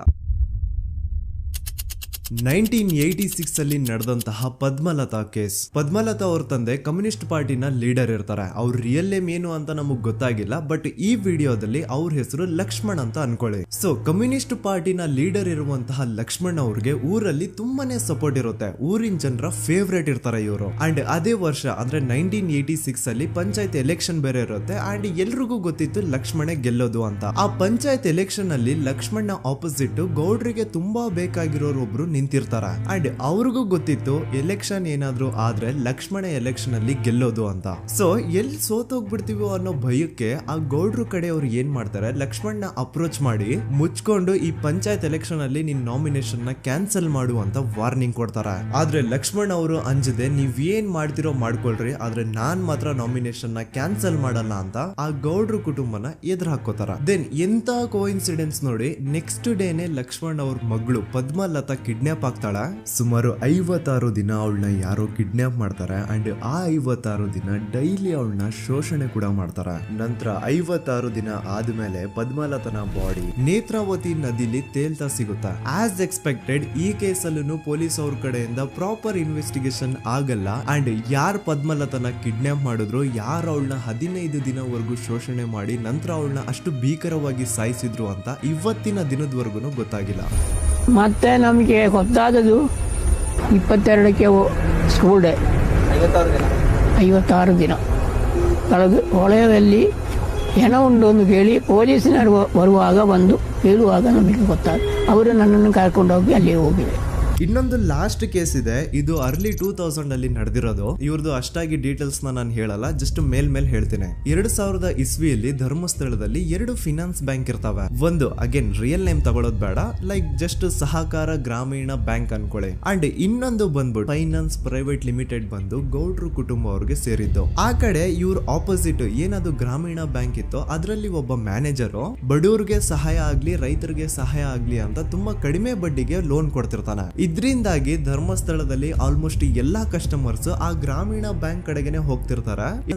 1986 ಅಲ್ಲಿ ನಡೆದಂತಹ ಪದ್ಮಲತಾ ಕೇಸ್. ಪದ್ಮಲತಾ ಅವ್ರ ತಂದೆ ಕಮ್ಯುನಿಸ್ಟ್ ಪಾರ್ಟಿನ ಲೀಡರ್ ಇರ್ತಾರೆ. ಅವ್ರ ರಿಯಲ್ ನೇಮ್ ಏನು ಅಂತ ನಮಗ್ ಗೊತ್ತಾಗಿಲ್ಲ, ಬಟ್ ಈ ವಿಡಿಯೋದಲ್ಲಿ ಅವ್ರ ಹೆಸರು ಲಕ್ಷ್ಮಣ್ ಅಂತ ಅನ್ಕೊಳ್ಳಿ. ಸೊ ಕಮ್ಯುನಿಸ್ಟ್ ಪಾರ್ಟಿನ ಲೀಡರ್ ಇರುವಂತಹ ಲಕ್ಷ್ಮಣ್ ಅವ್ರಿಗೆ ಊರಲ್ಲಿ ತುಂಬಾನೇ ಸಪೋರ್ಟ್ ಇರುತ್ತೆ, ಊರಿನ ಜನರ ಫೇವ್ರೇಟ್ ಇರ್ತಾರೆ ಇವರು. ಅಂಡ್ ಅದೇ ವರ್ಷ ಅಂದ್ರೆ 1986 ಅಲ್ಲಿ ಪಂಚಾಯತ್ ಎಲೆಕ್ಷನ್ ಬೇರೆ ಇರುತ್ತೆ ಅಂಡ್ ಎಲ್ರಿಗೂ ಗೊತ್ತಿತ್ತು ಲಕ್ಷ್ಮಣೆ ಗೆಲ್ಲೋದು ಅಂತ. ಆ ಪಂಚಾಯತ್ ಎಲೆಕ್ಷನ್ ಅಲ್ಲಿ ಲಕ್ಷ್ಮಣ್ಣ ಆಪೋಸಿಟ್ ಗೌಡ್ರಿಗೆ ತುಂಬಾ ಬೇಕಾಗಿರೋರು ಒಬ್ರು ನಿಂತಿರ್ತಾರ ಅಂಡ್ ಅವ್ರಿಗೂ ಗೊತ್ತಿತ್ತು ಎಲೆಕ್ಷನ್ ಏನಾದ್ರು ಆದ್ರೆ ಲಕ್ಷ್ಮಣ ಎಲೆಕ್ಷನ್ ಅಲ್ಲಿ ಗೆಲ್ಲೋದು ಅಂತ. ಸೊ ಎಲ್ಲಿ ಸೋತೋಗ್ಬಿಡ್ತೀವೋ ಅನ್ನೋ ಭಯಕ್ಕೆ ಆ ಗೌಡ್ರು ಕಡೆ ಅವ್ರು ಏನ್ ಮಾಡ್ತಾರೆ, ಲಕ್ಷ್ಮಣ್ಣ ಅಪ್ರೋಚ್ ಮಾಡಿ ಮುಚ್ಕೊಂಡು ಈ ಪಂಚಾಯತ್ ಎಲೆಕ್ಷನ್ ಅಲ್ಲಿ ನಿನ್ ನಾಮಿನೇಷನ್ ನ ಕ್ಯಾನ್ಸಲ್ ಮಾಡು ಅಂತ ವಾರ್ನಿಂಗ್ ಕೊಡ್ತಾರ. ಆದ್ರೆ ಲಕ್ಷ್ಮಣ್ ಅವರು ಅಂಜದೆ ನೀವ್ ಏನ್ ಮಾಡ್ತಿರೋ ಮಾಡ್ಕೊಳ್ರಿ, ಆದ್ರೆ ನಾನ್ ಮಾತ್ರ ನಾಮಿನೇಷನ್ ನ ಕ್ಯಾನ್ಸಲ್ ಮಾಡಲ್ಲ ಅಂತ ಆ ಗೌಡ್ರು ಕುಟುಂಬನ ಎದುರು ಹಾಕೋತಾರ. ದೆನ್ ಎಂತ ಕೋಇನ್ಸಿಡೆನ್ಸ್ ನೋಡಿ, ನೆಕ್ಸ್ಟ್ ಡೇನೆ ಲಕ್ಷ್ಮಣ್ ಅವ್ರ ಮಗಳು ಪದ್ಮಲತಾ ಕಿಡ್ನಾಪ್ ಆಗ್ತಾಳ. ಸುಮಾರು 56 ದಿನ ಅವಳನ್ನ ಯಾರೋ ಕಿಡ್ನಾಪ್ ಮಾಡ್ತಾರೆ ಅಂಡ್ ಆ 56 ದಿನ ಡೈಲಿ ಅವಳನ್ನ ಶೋಷಣೆ ಕೂಡ ಮಾಡ್ತಾರ. ನಂತರ 56 ದಿನ ಆದ್ಮೇಲೆ ಪದ್ಮಲತನ ಬಾಡಿ ನೇತ್ರಾವತಿ ನದಿಲಿ ತೇಲ್ತಾ ಸಿಗುತ್ತಾ. ಆಸ್ ಎಕ್ಸ್ಪೆಕ್ಟೆಡ್ ಈ ಕೇಸಲ್ಲೂ ಪೊಲೀಸ್ ಅವ್ರ ಕಡೆಯಿಂದ ಪ್ರಾಪರ್ ಇನ್ವೆಸ್ಟಿಗೇಷನ್ ಆಗಲ್ಲ ಅಂಡ್ ಯಾರ್ ಪದ್ಮಲತನ ಕಿಡ್ನಾಪ್ ಮಾಡಿದ್ರು, ಯಾರು ಅವಳನ್ನ 15 ದಿನವರೆಗೂ ಶೋಷಣೆ ಮಾಡಿ ನಂತರ ಅವಳನ್ನ ಅಷ್ಟು ಭೀಕರವಾಗಿ ಸಾಯಿಸಿದ್ರು ಅಂತ ಇವತ್ತಿನ ದಿನದವರೆಗೂ ಗೊತ್ತಾಗಿಲ್ಲ. ಮತ್ತೆ ನಮಗೆ ಗೊತ್ತಾದದು 22ಕ್ಕೆ ಸ್ಕೂಲ್ ಡೇ 56 ದಿನ ಕಳೆದು ಹೊಳೆಯಲ್ಲಿ ಹೆಣ ಉಂಡು ಅಂತ ಕೇಳಿ ಪೊಲೀಸಿನವರು ಬರುವಾಗ ಬಂದು ಹೇಳುವಾಗ ನಮಗೆ ಗೊತ್ತಾದ. ಅವರು ನನ್ನನ್ನು ಕರ್ಕೊಂಡು ಹೋಗಿ ಅಲ್ಲಿ ಹೋಗಿವೆ. ಇನ್ನೊಂದು ಲಾಸ್ಟ್ ಕೇಸ್ ಇದೆ, ಇದು ಅರ್ಲಿ 2000 ಅಲ್ಲಿ ನಡೆದಿರೋದು. ಇವ್ರದ್ದು ಅಷ್ಟಾಗಿ ಡೀಟೇಲ್ಸ್ ನಾನು ಹೇಳಲ್ಲ, ಜಸ್ಟ್ ಮೇಲ್ ಹೇಳ್ತೀನಿ. 2000 ಇಸ್ವಿಯಲ್ಲಿ ಧರ್ಮಸ್ಥಳದಲ್ಲಿ 2 ಫಿನಾನ್ಸ್ ಬ್ಯಾಂಕ್ ಇರ್ತಾವೆ. ಒಂದು ಅಗೇನ್ ರಿಯಲ್ ನೇಮ್ ತಗೊಳ್ಳೋದು ಬೇಡ, ಲೈಕ್ ಜಸ್ಟ್ ಸಹಕಾರ ಗ್ರಾಮೀಣ ಬ್ಯಾಂಕ್ ಅನ್ಕೊಳ್ಳಿ. ಅಂಡ್ ಇನ್ನೊಂದು ಬಂದ್ಬಿಟ್ಟು ಫೈನಾನ್ಸ್ ಪ್ರೈವೇಟ್ ಲಿಮಿಟೆಡ್ ಬಂದು ಗೌಡ್ರು ಕುಟುಂಬ ಅವ್ರಿಗೆ ಸೇರಿದ್ದು. ಆ ಕಡೆ ಇವ್ರ ಆಪೋಸಿಟ್ ಏನದು ಗ್ರಾಮೀಣ ಬ್ಯಾಂಕ್ ಇತ್ತು, ಅದರಲ್ಲಿ ಒಬ್ಬ ಮ್ಯಾನೇಜರು ಬಡವ್ರಿಗೆ ಸಹಾಯ ಆಗ್ಲಿ ರೈತರಿಗೆ ಸಹಾಯ ಆಗ್ಲಿ ಅಂತ ತುಂಬಾ ಕಡಿಮೆ ಬಡ್ಡಿಗೆ ಲೋನ್ ಕೊಡ್ತಿರ್ತಾನೆ. ಇದರಿಂದಾಗಿ ಧರ್ಮಸ್ಥಳದಲ್ಲಿ ಆಲ್ಮೋಸ್ಟ್ ಎಲ್ಲಾ ಕಸ್ಟಮರ್ಸ್ ಆ ಗ್ರಾಮೀಣ ಬ್ಯಾಂಕ್ ಕಡೆಗೆ ಹೋಗ್ತಿರ್ತಾರೆ,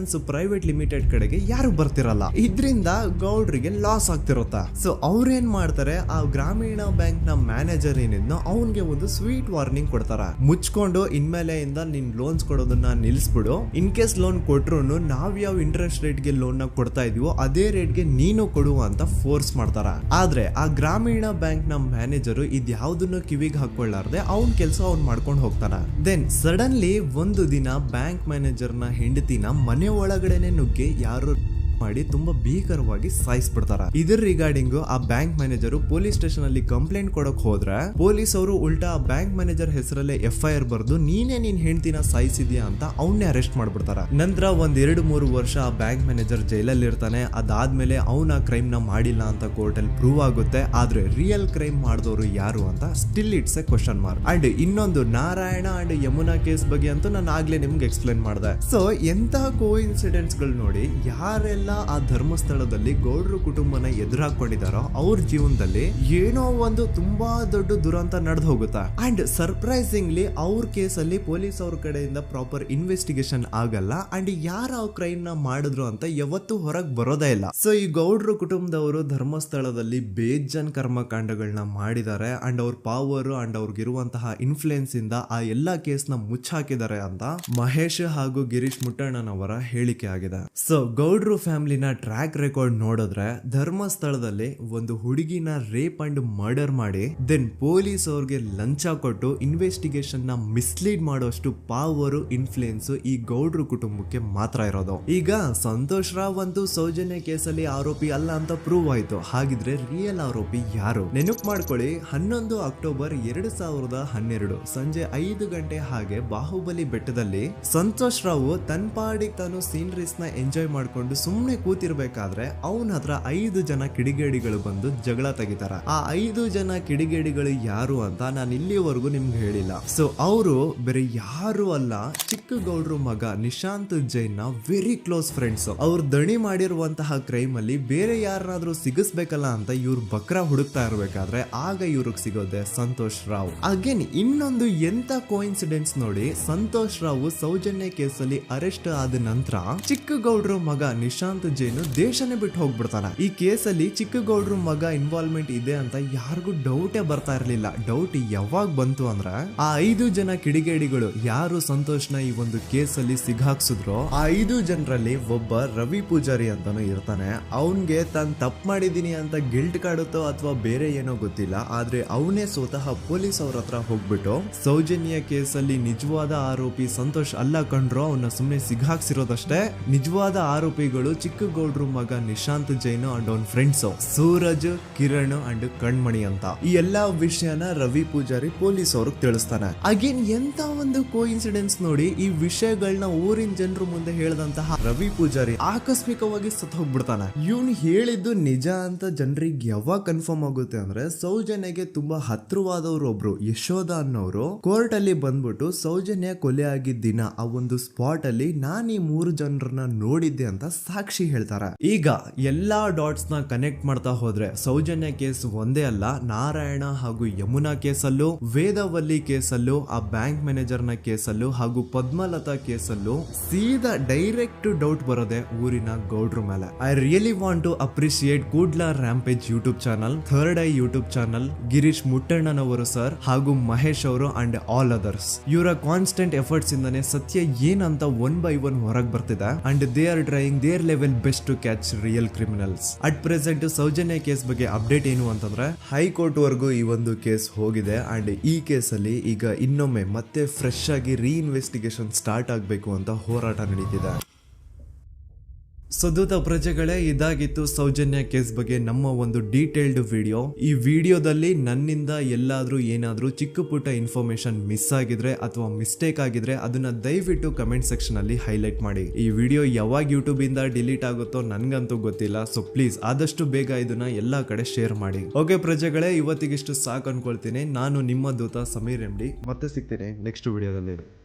ಪ್ರೈವೇಟ್ ಲಿಮಿಟೆಡ್ ಕಡೆಗೆ ಯಾರು ಬರ್ತಿರಲ್ಲ. ಇದರಿಂದ ಗೌಡ್ರಿಗೆ ಲಾಸ್ ಆಗ್ತಿರುತ್ತ. ಸೊ ಅವ್ರೇನ್ ಮಾಡ್ತಾರೆ, ಆ ಗ್ರಾಮೀಣ ಬ್ಯಾಂಕ್ ನ ಮ್ಯಾನೇಜರ್ ಏನಿದ್ನೋ ಅವನ್ಗೆ ಒಂದು ಸ್ವೀಟ್ ವಾರ್ನಿಂಗ್ ಕೊಡ್ತಾರ. ಮುಚ್ಕೊಂಡು ಇನ್ಮೇಲೆಯಿಂದ ನಿನ್ ಲೋನ್ಸ್ ಕೊಡೋದನ್ನ ನಿಲ್ಸ್ಬಿಡು. ಇನ್ ಕೇಸ್ ಲೋನ್ ಕೊಟ್ರು ನಾವ್ ಯಾವ ಇಂಟ್ರೆಸ್ಟ್ ರೇಟ್ ಗೆ ಲೋನ್ ನ ಕೊಡ್ತಾ ಇದೀವೋ ಅದೇ ರೇಟ್ ಗೆ ನೀನು ಕೊಡುವ ಅಂತ ಫೋರ್ಸ್ ಮಾಡ್ತಾರ. ಆದ್ರೆ ಆ ಗ್ರಾಮೀಣ ಬ್ಯಾಂಕ್ ನ ಮ್ಯಾನೇಜರ್ ಇದ್ಯಾವುದನ್ನು ಕಿವಿಗೆ ಹಾಕೊಳ್ಳಾರ್ದೆ ಅವನ್ ಕೆಲಸ ಅವ್ನ್ ಮಾಡ್ಕೊಂಡು ಹೋಗ್ತಾನ. ದೆನ್ ಸಡನ್ಲಿ ಒಂದು ದಿನ ಬ್ಯಾಂಕ್ ಮ್ಯಾನೇಜರ್ ನ ಹೆಂಡತಿನ ಮನೆ ಒಳಗಡೆನೆ ನುಗ್ಗಿ ಯಾರು ಮಾಡಿ ತುಂಬಾ ಭೀಕರವಾಗಿ ಸಾಯಿಸ್ಬಿಡ್ತಾರ. ಇದ್ರ ರಿಗಾರ್ಡಿಂಗ್ ಆ ಬ್ಯಾಂಕ್ ಮ್ಯಾನೇಜರ್ ಪೊಲೀಸ್ ಸ್ಟೇಷನ್ ಅಲ್ಲಿ ಕಂಪ್ಲೇಂಟ್ ಕೊಡಕ್ ಹೋದ್ರೆ ಪೊಲೀಸ್ ಅವರು ಉಲ್ಟಾ ಆ ಬ್ಯಾಂಕ್ ಮ್ಯಾನೇಜರ್ ಹೆಸರಲ್ಲೇ FIR ಬರ್ದು ನೀನೇ ನಿನ್ ಹೆಂಡತಿನ ಸಾಯಿಸಿದ್ಯಾ ಅಂತ ಅವನ್ನೇ ಅರೆಸ್ಟ್ ಮಾಡ್ಬಿಡ್ತಾರ. ನಂತರ 1-2-3 ವರ್ಷ ಆ ಬ್ಯಾಂಕ್ ಮ್ಯಾನೇಜರ್ ಜೈಲಲ್ಲಿ ಇರ್ತಾನೆ. ಅದಾದ್ಮೇಲೆ ಅವನ ಕ್ರೈಮ್ ನ ಮಾಡಿಲ್ಲ ಅಂತ ಕೋರ್ಟ್ ಅಲ್ಲಿ ಪ್ರೂವ್ ಆಗುತ್ತೆ. ಆದ್ರೆ ರಿಯಲ್ ಕ್ರೈಮ್ ಮಾಡಿದವರು ಯಾರು ಅಂತ still it's A question mark. And ಇನ್ನೊಂದು ನಾರಾಯಣ ಅಂಡ್ ಯಮುನಾ ಕೇಸ್ ಬಗ್ಗೆ ಅಂತೂ ನಾನು ಆಗ್ಲೇ ನಿಮ್ಗೆ ಎಕ್ಸ್ಪ್ಲೇನ್ ಮಾಡಿದೆ. ಸೊ ಎಂತಹ ಕೋ ಇನ್ಸಿಡೆಂಟ್ಸ್ ಗಳು ನೋಡಿ, ಯಾರೆಲ್ಲ ಆ ಧರ್ಮಸ್ಥಳದಲ್ಲಿ ಗೌಡ್ರು ಕುಟುಂಬನ ಎದುರಾಕೊಂಡಿದಾರೋ ಅವ್ರ ಜೀವನದಲ್ಲಿ ಏನೋ ಒಂದು ತುಂಬಾ ದೊಡ್ಡ ದುರಂತ ನಡೆದು ಹೋಗುತ್ತಾ. ಅಂಡ್ ಸರ್ಪ್ರೈಸಿಂಗ್ಲಿ ಅವ್ರ ಕೇಸಲ್ಲಿ ಪೊಲೀಸ್ ಅವ್ರ ಕಡೆಯಿಂದ ಪ್ರಾಪರ್ ಇನ್ವೆಸ್ಟಿಗೇಷನ್ ಆಗಲ್ಲ. ಅಂಡ್ ಯಾರ ಕ್ರೈಮ್ ನ ಮಾಡಿದ್ರು ಅಂತ ಯಾವತ್ತೂ ಹೊರಗ್ ಬರೋದೇ ಇಲ್ಲ. ಸೊ ಈ ಗೌಡ್ರು ಕುಟುಂಬದವರು ಧರ್ಮಸ್ಥಳದಲ್ಲಿ ಬೇಜನ್ ಕರ್ಮಕಾಂಡಗಳನ್ನ ಮಾಡಿದ್ದಾರೆ. ಅಂಡ್ ಅವ್ರ ಪವರ್ ಅಂಡ್ ಅವ್ರಿಗಿರುವಂತಹ ಇನ್ಫ್ಲೂಯೆನ್ಸ್ ಇಂದ ಆ ಎಲ್ಲಾ ಕೇಸ್ ನ ಮುಚ್ಚಾಕಿದ್ದಾರೆ ಅಂತ ಮಹೇಶ್ ಹಾಗೂ ಗಿರೀಶ್ ಮುಟ್ಟಣ್ಣನವರ ಹೇಳಿಕೆ ಆಗಿದೆ. ಸೊ ಗೌಡ್ರು ಫ್ಯಾಮಿಲಿನ ಟ್ರ್ಯಾಕ್ ರೆಕಾರ್ಡ್ ನೋಡಿದ್ರೆ ಧರ್ಮಸ್ಥಳದಲ್ಲಿ ಒಂದು ಹುಡುಗಿನ ರೇಪ್ ಅಂಡ್ ಮರ್ಡರ್ ಮಾಡಿ ದೆನ್ ಪೊಲೀಸ್ ಅವ್ರಿಗೆ ಲಂಚ ಕೊಟ್ಟು ಇನ್ವೆಸ್ಟಿಗೇಷನ್ ನ ಮಿಸ್ಲೀಡ್ ಮಾಡೋಷ್ಟು ಪವರ್ ಇನ್ಫ್ಲೂಯೆನ್ಸ್ ಈ ಗೌಡ್ರು ಕುಟುಂಬಕ್ಕೆ ಮಾತ್ರ ಇರೋದು. ಈಗ ಸಂತೋಷ್ ರಾವ್ ಅಂತೂ ಸೌಜನ್ಯ ಕೇಸಲ್ಲಿ ಆರೋಪಿ ಅಲ್ಲ ಅಂತ ಪ್ರೂವ್ ಆಯ್ತು. ಹಾಗಿದ್ರೆ ರಿಯಲ್ ಆರೋಪಿ ಯಾರು? ನೆನಪು ಮಾಡ್ಕೊಳ್ಳಿ, 11 ಅಕ್ಟೋಬರ್ 2012 ಸಂಜೆ 5 ಗಂಟೆ ಹಾಗೆ ಬಾಹುಬಲಿ ಬೆಟ್ಟದಲ್ಲಿ ಸಂತೋಷ್ ರಾವ್ ತನ್ನ ಪಾಡಿಗೆ ತಾನು ಸೀನರೀಸ್ ನ ಎಂಜಾಯ್ ಮಾಡ್ಕೊಂಡು ಸುಮ್ನೆ ಕೂತಿರ್ಬೇಕಾದ್ರೆ ಅವನ ಹತ್ರ 5 ಜನ ಕಿಡಿಗೇಡಿಗಳು ಬಂದು ಜಗಳ ತೆಗಿತಾರ. ಆ 5 ಜನ ಕಿಡಿಗೇಡಿಗಳು ಯಾರು ಅಂತ ನಾನು ಇಲ್ಲಿವರೆಗೂ ನಿಮ್ಗೆ ಹೇಳಿಲ್ಲ. ಸೊ ಅವರು ಬೇರೆ ಯಾರು ಅಲ್ಲ, ಚಿಕ್ಕ ಗೌಡ್ರು ಮಗ ನಿಶಾಂತ್ ಜೈನ್ ನ ವೆರಿ ಕ್ಲೋಸ್ ಫ್ರೆಂಡ್ಸ್. ಅವ್ರು ದಣಿ ಮಾಡಿರುವಂತಹ ಕ್ರೈಮ್ ಅಲ್ಲಿ ಬೇರೆ ಯಾರನ್ನಾದ್ರೂ ಸಿಗಿಸ್ಬೇಕಲ್ಲ ಅಂತ ಇವ್ರು ಬಕ್ರ ಹುಡುಕ್ತಾ ಇರ್ಬೇಕಾದ್ರೆ ಆಗ ಇವ್ರಿಗೆ ಸಿಗೋದೆ ಸಂತೋಷ್ ರಾವ್. ಅಗೇನ್ ಇನ್ನೊಂದು ಎಂತ ಕೋಇನ್ಸಿಡೆನ್ಸ್ ನೋಡಿ, ಸಂತೋಷ್ ರಾವ್ ಸೌಜನ್ಯ ಕೇಸಲ್ಲಿ ಅರೆಸ್ಟ್ ಆದ ನಂತರ ಚಿಕ್ಕ ಗೌಡ್ರು ಮಗ ನಿಶಾಂತ್ ಜೈನ್ ದೇಶನೇ ಬಿಟ್ಟು ಹೋಗ್ಬಿಡ್ತಾನ. ಈ ಕೇಸಲ್ಲಿ ಚಿಕ್ಕ ಗೌಡ್ರು ಮಗ ಇನ್ವಾಲ್ವ್ಮೆಂಟ್ ಇದೆ ಅಂತ ಯಾರಿಗೂ ಡೌಟೇ ಬರ್ತಾ ಇರ್ಲಿಲ್ಲ. ಡೌಟ್ ಯಾವಾಗ ಬಂತು ಅಂದ್ರೆ ಆ 5 ಜನ ಕಿಡಿಗೇಡಿಗಳು ಯಾರು ಸಂತೋಷ್ನ ಈ ಒಂದು ಕೇಸಲ್ಲಿ ಸಿಗಾಕ್ಸಿದ್ರು ಆ 5 ಜನರಲ್ಲಿ ಒಬ್ಬ ರವಿ ಪೂಜಾರಿ ಅಂತಾನು ಇರ್ತಾನೆ. ಅವನ್ಗೆ ತಾನು ತಪ್ಪು ಮಾಡಿದೀನಿ ಅಂತ ಗಿಲ್ಟ್ ಕಾಡುತ್ತೋ ಅಥವಾ ಬೇರೆ ಏನೋ ಗೊತ್ತಿಲ್ಲ, ಆದ್ರೆ ಅವನೇ ಸ್ವತಃ ಪೊಲೀಸ್ ಅವ್ರ ಹತ್ರ ಹೋಗ್ಬಿಟ್ಟು ಸೌಜನ್ಯ ಕೇಸಲ್ಲಿ ನಿಜವಾದ ಆರೋಪಿ ಸಂತೋಷ್ ಅಲ್ಲ ಕಂಡ್ರು, ಅವನ್ನ ಸುಮ್ನೆ ಸಿಗಾಕ್ಸಿರೋದಷ್ಟೇ, ನಿಜವಾದ ಆರೋಪಿಗಳು ಚಿಕ್ಕ ಗೌಡ್ರು ಮಗ ನಿಶಾಂತ್ ಜೈನ್ ಅಂಡ್ ಅವನ್ ಫ್ರೆಂಡ್ಸ್ ಸೂರಜ್, ಕಿರಣ್ ಅಂಡ್ ಕಣ್ಮಣಿ ಅಂತ. ಈ ಎಲ್ಲಾ ವಿಷಯನ ರವಿ ಪೂಜಾರಿ ಪೊಲೀಸ್ ಅವ್ರಿಗೆ ತಿಳಿಸ್ತಾನೆ. ಅಗೇನ್ ಎಂತ ಒಂದು ಕೋಇನ್ಸಿಡೆನ್ಸ್ ನೋಡಿ, ಈ ವಿಷಯಗಳನ್ನ ಊರಿನ ಜನರು ಮುಂದೆ ಹೇಳಿದಂತಹ ರವಿ ಪೂಜಾರಿ ಆಕಸ್ಮಿಕವಾಗಿ ಸತ್ತು ಹೋಗ್ಬಿಡ್ತಾನೆ. ಇವನು ಹೇಳಿದ್ದು ನಿಜ ಅಂತ ಜನರಿಗೆ ಯಾವಾಗ ಕನ್ಫರ್ಮ್ ಆಗುತ್ತೆ ಅಂದ್ರೆ ಸೌಜನ್ಯಗೆ ತುಂಬಾ ಹತ್ರವಾದವ್ರು ಒಬ್ರು ಯಶೋಧ ಅನ್ನೋರು ಕೋರ್ಟ್ ಅಲ್ಲಿ ಬಂದ್ಬಿಟ್ಟು ಸೌಜನ್ಯ ಕೊಲೆ ಆಗಿದ್ದ ದಿನ ಆ ಒಂದು ಸ್ಪಾಟ್ ಅಲ್ಲಿ ನಾನು ಈ 3 ಜನರನ್ನ ನೋಡಿದ್ದೆ ಅಂತ ಸಾಕ್ಷಿ ಹೇಳ್ತಾರೆ. ಈಗ ಎಲ್ಲಾ ಡಾಟ್ಸ್ ನ ಕನೆಕ್ಟ್ ಮಾಡ್ತಾ ಹೋದ್ರೆ ಸೌಜನ್ಯ ಕೇಸ್ ಒಂದೇ ಅಲ್ಲ, ನಾರಾಯಣ ಹಾಗೂ ಯಮುನಾ ಕೇಸಲ್ಲೂ, ವೇದವಲ್ಲಿ ಕೇಸಲ್ಲೂ, ಆ ಬ್ಯಾಂಕ್ ಮ್ಯಾನೇಜರ್ ನ ಕೇಸಲ್ಲೂ ಹಾಗೂ ಪದ್ಮಲತಾ ಕೇಸಲ್ಲೂ ಸೀದಾ ಡೈರೆಕ್ಟ್ ಡೌಟ್ ಬರೋದೆ ಊರಿನ ಗೌಡ್ರ ಮೇಲೆ. I really want to appreciate Kudla Rampage YouTube channel, Third Eye YouTube channel, Girish ಮುಟ್ಟಣ್ಣನವರು ಸರ್ ಹಾಗೂ ಮಹೇಶ್ ಅವರು ಅಂಡ್ ಆಲ್ ಅದರ್ಸ್. ಇವರ ಕಾನ್ಸ್ಟೆಂಟ್ ಎಫರ್ಟ್ಸ್ ಇಂದಾನೆ ಸತ್ಯ ಏನಂತ 1 by 1 ಹೊರಗೆ ಬರ್ತಿದೆ and they are trying their level best to catch real criminals. At present Soujanya case ಬಗ್ಗೆ ಅಪ್ಡೇಟ್ ಏನು ಅಂತಂದ್ರೆ ಹೈಕೋರ್ಟ್ ವರೆಗೂ ಈ ಒಂದು ಕೇಸ್ ಹೋಗಿದೆ ಅಂಡ್ ಈ ಕೇಸಲ್ಲಿ ಈಗ ಇನ್ನೊಮ್ಮೆ ಮತ್ತೆ ಫ್ರೆಶ್ ಆಗಿ ರೀಇನ್ವೆಸ್ಟಿಗೇಷನ್ ಸ್ಟಾರ್ಟ್ ಆಗಬೇಕು ಅಂತ ಹೋರಾಟ ನಡೀತಿದೆ. ಸುದೂತ ಪ್ರಜೆಗಳೇ, ಇದಾಗಿತ್ತು ಸೌಜನ್ಯ ಕೇಸ್ ಬಗ್ಗೆ ನಮ್ಮ ಒಂದು ಡೀಟೇಲ್ಡ್ ವಿಡಿಯೋ. ಈ ವಿಡಿಯೋದಲ್ಲಿ ನನ್ನಿಂದ ಎಲ್ಲಾದ್ರೂ ಏನಾದ್ರೂ ಚಿಕ್ಕ ಪುಟ್ಟ ಇನ್ಫಾರ್ಮೇಶನ್ ಮಿಸ್ ಆಗಿದ್ರೆ ಅಥವಾ ಮಿಸ್ಟೇಕ್ ಆಗಿದ್ರೆ ಅದನ್ನ ದಯವಿಟ್ಟು ಕಮೆಂಟ್ ಸೆಕ್ಷನ್ ಅಲ್ಲಿ ಹೈಲೈಟ್ ಮಾಡಿ. ಈ ವಿಡಿಯೋ ಯಾವಾಗ ಯೂಟ್ಯೂಬ್ ಇಂದ ಡಿಲೀಟ್ ಆಗುತ್ತೋ ನನ್ಗಂತೂ ಗೊತ್ತಿಲ್ಲ. ಸೊ ಪ್ಲೀಸ್ ಆದಷ್ಟು ಬೇಗ ಇದನ್ನ ಎಲ್ಲಾ ಕಡೆ ಶೇರ್ ಮಾಡಿ. ಓಕೆ ಪ್ರಜೆಗಳೇ, ಇವತ್ತಿಗಿಷ್ಟು ಸಾಕು ಅನ್ಕೊಳ್ತೀನಿ. ನಾನು ನಿಮ್ಮ ದೂತ ಸಮೀರ್ MD. ಮತ್ತೆ ಸಿಗ್ತೀನಿ ನೆಕ್ಸ್ಟ್ ವಿಡಿಯೋದಲ್ಲಿ.